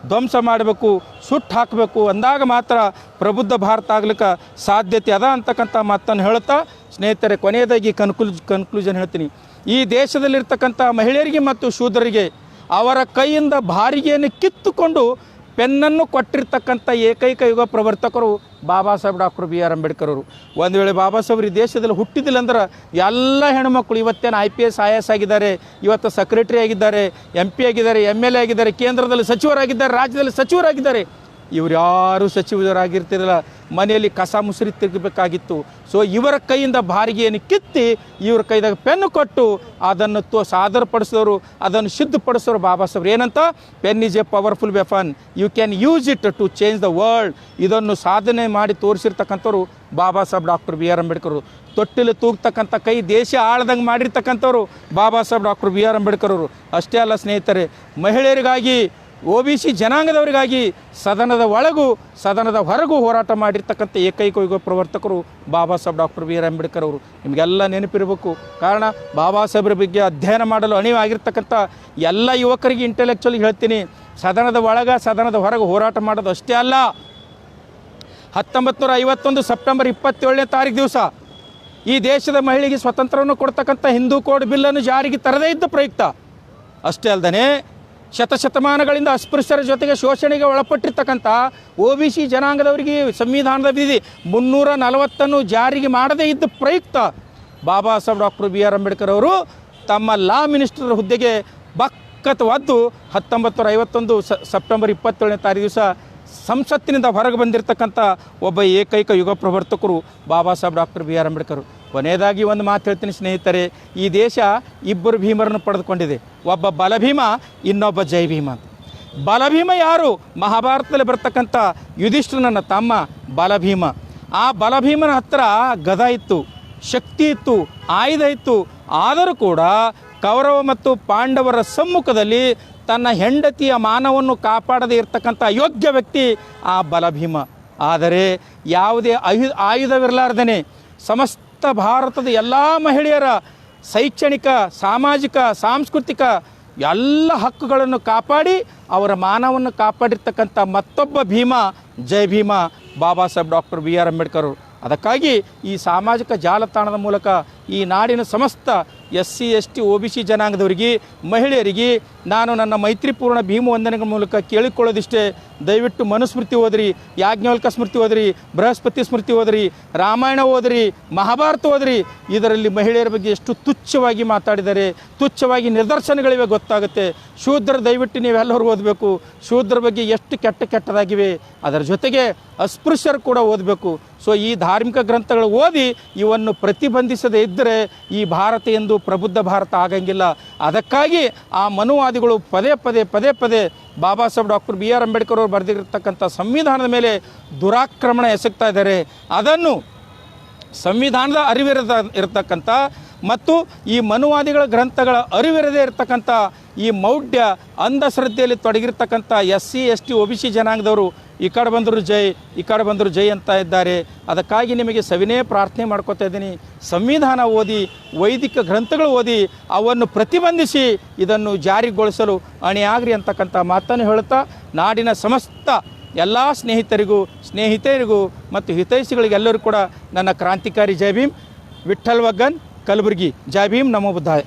ಧ್ವಂಸ ಮಾಡಬೇಕು, ಸುಟ್ಟು ಹಾಕಬೇಕು ಅಂದಾಗ ಮಾತ್ರ ಪ್ರಬುದ್ಧ ಭಾರತ ಆಗ್ಲಿಕ್ಕೆ ಸಾಧ್ಯತೆ ಅದ ಅಂತಕ್ಕಂಥ ಮಾತನ್ನು ಹೇಳುತ್ತಾ ಸ್ನೇಹಿತರೆ, ಕೊನೆಯದಾಗಿ ಕನ್ಕ್ಲೂಷನ್ ಹೇಳ್ತೀನಿ. ಈ ದೇಶದಲ್ಲಿರ್ತಕ್ಕಂಥ ಮಹಿಳೆಯರಿಗೆ ಮತ್ತು ಶೂದ್ರರಿಗೆ ಅವರ ಕೈಯಿಂದ ಬಾರಿಗೆಯನ್ನು ಕಿತ್ತುಕೊಂಡು ಪೆನ್ನನ್ನು ಕೊಟ್ಟಿರ್ತಕ್ಕಂಥ ಏಕೈಕ ಯುಗ ಪ್ರವರ್ತಕರು ಬಾಬಾ ಸಾಹೇಬ್ ಡಾಕ್ಟರ್ BR ಅಂಬೇಡ್ಕರ್ ಅವರು. ಒಂದು ವೇಳೆ ಬಾಬಾ ಸಾಹೇಬ್ರು ಈ ದೇಶದಲ್ಲಿ ಹುಟ್ಟಿದಿಲ್ಲ ಅಂದ್ರೆ ಎಲ್ಲ ಹೆಣ್ಮಕ್ಳು ಇವತ್ತೇನು IPS IAS ಆಗಿದ್ದಾರೆ, ಇವತ್ತು ಸೆಕ್ರೆಟರಿ ಆಗಿದ್ದಾರೆ, MP ಆಗಿದ್ದಾರೆ, MLA ಆಗಿದ್ದಾರೆ, ಕೇಂದ್ರದಲ್ಲಿ ಸಚಿವರಾಗಿದ್ದಾರೆ, ರಾಜ್ಯದಲ್ಲಿ ಸಚಿವರಾಗಿದ್ದಾರೆ. ಇವ್ರು ಯಾರೂ ಸಚಿವರಾಗಿರ್ತಿರಲಿಲ್ಲ, ಮನೆಯಲ್ಲಿ ಕಸ ಮುಸುರಿ ತಿರುಗಬೇಕಾಗಿತ್ತು. ಸೊ ಇವರ ಕೈಯಿಂದ ಬಾರಿಗೆಯನ್ನು ಕಿತ್ತಿ ಇವ್ರ ಕೈದಾಗ ಪೆನ್ನು ಕೊಟ್ಟು ಅದನ್ನು ಸಾದರಪಡಿಸಿದವರು, ಅದನ್ನು ಸಿದ್ಧಪಡಿಸೋರು ಬಾಬಾ ಸಾಹೇಬ್ರು. ಏನಂತ, pen is a powerful weapon, you can use it to change the world. ಇದನ್ನು ಸಾಧನೆ ಮಾಡಿ ತೋರಿಸಿರ್ತಕ್ಕಂಥವ್ರು Baba Saheb doctor B R Ambedkar. ತೊಟ್ಟಿಲು ತೂಗ್ತಕ್ಕಂಥ ಕೈ ದೇಶ ಆಳ್ದಂಗೆ ಮಾಡಿರ್ತಕ್ಕಂಥವ್ರು Baba Saheb doctor B R Ambedkar ಅವರು. ಅಷ್ಟೇ ಅಲ್ಲ ಸ್ನೇಹಿತರೆ, ಮಹಿಳೆಯರಿಗಾಗಿ, OBC ಜನಾಂಗದವರಿಗಾಗಿ ಸದನದ ಒಳಗೂ ಸದನದ ಹೊರಗೂ ಹೋರಾಟ ಮಾಡಿರ್ತಕ್ಕಂಥ ಏಕೈಕ ಯುಗ ಪ್ರವರ್ತಕರು Baba Saheb doctor B R Ambedkar ಅವರು. ನಿಮಗೆಲ್ಲ ನೆನಪಿರಬೇಕು. ಕಾರಣ, ಬಾಬಾ ಸಾಹೇಬ್ರ ಬಗ್ಗೆ ಅಧ್ಯಯನ ಮಾಡಲು ಅಣಿವಾಗಿರ್ತಕ್ಕಂಥ ಎಲ್ಲ ಯುವಕರಿಗೆ ಇಂಟೆಲೆಕ್ಚುವಲ್ ಹೇಳ್ತೀನಿ, ಸದನದ ಒಳಗೆ ಸದನದ ಹೊರಗೆ ಹೋರಾಟ ಮಾಡೋದು ಅಷ್ಟೇ ಅಲ್ಲ. 1951 ಸೆಪ್ಟೆಂಬರ್ 27ನೇ ತಾರೀಕು ದಿವಸ ಈ ದೇಶದ ಮಹಿಳೆಗೆ ಸ್ವತಂತ್ರವನ್ನು ಕೊಡ್ತಕ್ಕಂಥ ಹಿಂದೂ ಕೋಡ್ ಬಿಲ್ಲನ್ನು ಜಾರಿಗೆ ತರದೇ ಇದ್ದ ಪ್ರಯುಕ್ತ, ಅಷ್ಟೇ ಅಲ್ಲದೆ ಶತಶತಮಾನಗಳಿಂದ ಅಸ್ಪೃಶ್ಯರ ಜೊತೆಗೆ ಶೋಷಣೆಗೆ ಒಳಪಟ್ಟಿರ್ತಕ್ಕಂಥ OBC ಜನಾಂಗದವರಿಗೆ ಸಂವಿಧಾನದ ವಿಧಿ 340 ಜಾರಿಗೆ ಮಾಡದೇ ಇದ್ದ ಪ್ರಯುಕ್ತ Baba Saheb doctor B R Ambedkar ಅವರು ತಮ್ಮ ಲಾ ಮಿನಿಸ್ಟರ್ ಹುದ್ದೆಗೆ ಬಕ್ಕತ್ ಒದ್ದು 1951 ಸೆಪ್ಟೆಂಬರ್ 27ನೇ ತಾರೀಕು ದಿವಸ ಸಂಸತ್ತಿನಿಂದ ಹೊರಗೆ ಬಂದಿರತಕ್ಕಂಥ ಒಬ್ಬ ಏಕೈಕ ಯುಗ ಪ್ರವರ್ತಕರು Baba Saheb doctor B R Ambedkar. ಕೊನೆಯದಾಗಿ ಒಂದು ಮಾತು ಹೇಳ್ತೀನಿ ಸ್ನೇಹಿತರೆ, ಈ ದೇಶ ಇಬ್ಬರು ಭೀಮರನ್ನು ಪಡೆದುಕೊಂಡಿದೆ. ಒಬ್ಬ ಬಲಭೀಮ, ಇನ್ನೊಬ್ಬ ಜೈ ಭೀಮ. ಬಲಭೀಮ ಯಾರು? ಮಹಾಭಾರತದಲ್ಲಿ ಬರ್ತಕ್ಕಂಥ ಯುಧಿಷ್ಠಿರನ ತಮ್ಮ ಬಲಭೀಮ. ಆ ಬಲಭೀಮನ ಹತ್ರ ಗದ ಇತ್ತು, ಶಕ್ತಿ ಇತ್ತು, ಆಯುಧ ಇತ್ತು. ಆದರೂ ಕೂಡ ಕೌರವ ಮತ್ತು ಪಾಂಡವರ ಸಮ್ಮುಖದಲ್ಲಿ ತನ್ನ ಹೆಂಡತಿಯ ಮಾನವನ್ನು ಕಾಪಾಡದೇ ಇರತಕ್ಕಂಥ ಅಯೋಗ್ಯ ವ್ಯಕ್ತಿ ಆ ಬಲಭೀಮ. ಆದರೆ ಯಾವುದೇ ಆಯುಧವಿರಲಾರ್ದೇ ಸಮಸ್ತ ಭಾರತದ ಎಲ್ಲ ಮಹಿಳೆಯರ ಶೈಕ್ಷಣಿಕ, ಸಾಮಾಜಿಕ, ಸಾಂಸ್ಕೃತಿಕ ಎಲ್ಲ ಹಕ್ಕುಗಳನ್ನು ಕಾಪಾಡಿ ಅವರ ಮಾನವನ್ನು ಕಾಪಾಡಿರ್ತಕ್ಕಂಥ ಮತ್ತೊಬ್ಬ ಭೀಮ ಜೈ Bhim Baba Saheb doctor B R Ambedkar. ಅದಕ್ಕಾಗಿ ಈ ಸಾಮಾಜಿಕ ಜಾಲತಾಣದ ಮೂಲಕ ಈ ನಾಡಿನ ಸಮಸ್ತ SC ST OBC ಜನಾಂಗದವರಿಗೆ, ಮಹಿಳೆಯರಿಗೆ ನಾನು ನನ್ನ ಮೈತ್ರಿಪೂರ್ಣ ಭೀಮ ವಂದನೆಗಳ ಮೂಲಕ ಕೇಳಿಕೊಳ್ಳೋದಿಷ್ಟೇ, ದಯವಿಟ್ಟು ಮನುಸ್ಮೃತಿ ಓದ್ರಿ, ಯಾಜ್ಞವಲ್ಕ ಸ್ಮೃತಿ ಓದ್ರಿ, ಬೃಹಸ್ಪತಿ ಸ್ಮೃತಿ ಓದ್ರಿ, ರಾಮಾಯಣ ಓದ್ರಿ, ಮಹಾಭಾರತ ಓದ್ರಿ. ಇದರಲ್ಲಿ ಮಹಿಳೆಯರ ಬಗ್ಗೆ ಎಷ್ಟು ತುಚ್ಛವಾಗಿ ಮಾತಾಡಿದ್ದಾರೆ, ತುಚ್ಛವಾಗಿ ನಿದರ್ಶನಗಳಿವೆ ಗೊತ್ತಾಗುತ್ತೆ. ಶೂದ್ರ ದಯವಿಟ್ಟು ನೀವೆಲ್ಲರೂ ಓದಬೇಕು. ಶೂದ್ರ ಬಗ್ಗೆ ಎಷ್ಟು ಕೆಟ್ಟದಾಗಿವೆ, ಅದರ ಜೊತೆಗೆ ಅಸ್ಪೃಶ್ಯರು ಕೂಡ ಓದಬೇಕು. ಸೊ ಈ ಧಾರ್ಮಿಕ ಗ್ರಂಥಗಳು ಓದಿ ಇವನ್ನು ಪ್ರತಿಬಂಧಿಸದೇ ಇದ್ದರೆ ಈ ಭಾರತ ಎಂದು ಪ್ರಬುದ್ಧ ಭಾರತ ಆಗಂಗಿಲ್ಲ. ಅದಕ್ಕಾಗಿ ಆ ಮನುವಾದಿಗಳು ಪದೇ ಪದೇ Baba Saheb doctor B R Ambedkar ಅವರು ಬರೆದಿರತಕ್ಕಂಥ ಸಂವಿಧಾನದ ಮೇಲೆ ದುರಾಕ್ರಮಣ ಎಸಗ್ತಾ ಇದ್ದಾರೆ. ಅದನ್ನು ಸಂವಿಧಾನದ ಇರತಕ್ಕಂಥ ಮತ್ತು ಈ ಮನುವಾದಿಗಳ ಗ್ರಂಥಗಳ ಅರಿವಿರದೇ ಇರತಕ್ಕಂಥ ಈ ಮೌಢ್ಯ ಅಂಧಶ್ರದ್ಧೆಯಲ್ಲಿ ತೊಡಗಿರ್ತಕ್ಕಂಥ SC ST OBC ಜನಾಂಗದವರು ಈ ಕಡೆ ಬಂದರು ಜೈ, ಈ ಕಡೆ ಬಂದರು ಜೈ ಅಂತ ಇದ್ದಾರೆ. ಅದಕ್ಕಾಗಿ ನಿಮಗೆ ಸವಿನೇ ಪ್ರಾರ್ಥನೆ ಮಾಡ್ಕೋತಾ ಇದ್ದೀನಿ, ಸಂವಿಧಾನ ಓದಿ, ವೈದಿಕ ಗ್ರಂಥಗಳು ಓದಿ, ಅವನ್ನು ಪ್ರತಿಬಂಧಿಸಿ ಇದನ್ನು ಜಾರಿಗೊಳಿಸಲು ಅಣಿಯಾಗ್ರಿ ಅಂತಕ್ಕಂಥ ಮಾತನ್ನು ಹೇಳುತ್ತಾ, ನಾಡಿನ ಸಮಸ್ತ ಎಲ್ಲ ಸ್ನೇಹಿತರಿಗೂ ಮತ್ತು ಹಿತೈಷಿಗಳಿಗೆಲ್ಲರೂ ಕೂಡ ನನ್ನ ಕ್ರಾಂತಿಕಾರಿ ಜೈ ಭೀಮ್. ವಿಠ್ಠಲ್ ವಗ್ಗನ್, ಕಲಬುರಗಿ. ಜೈ ಭೀಮ್, ನಮೋ ಬುದ್ಧಾಯ.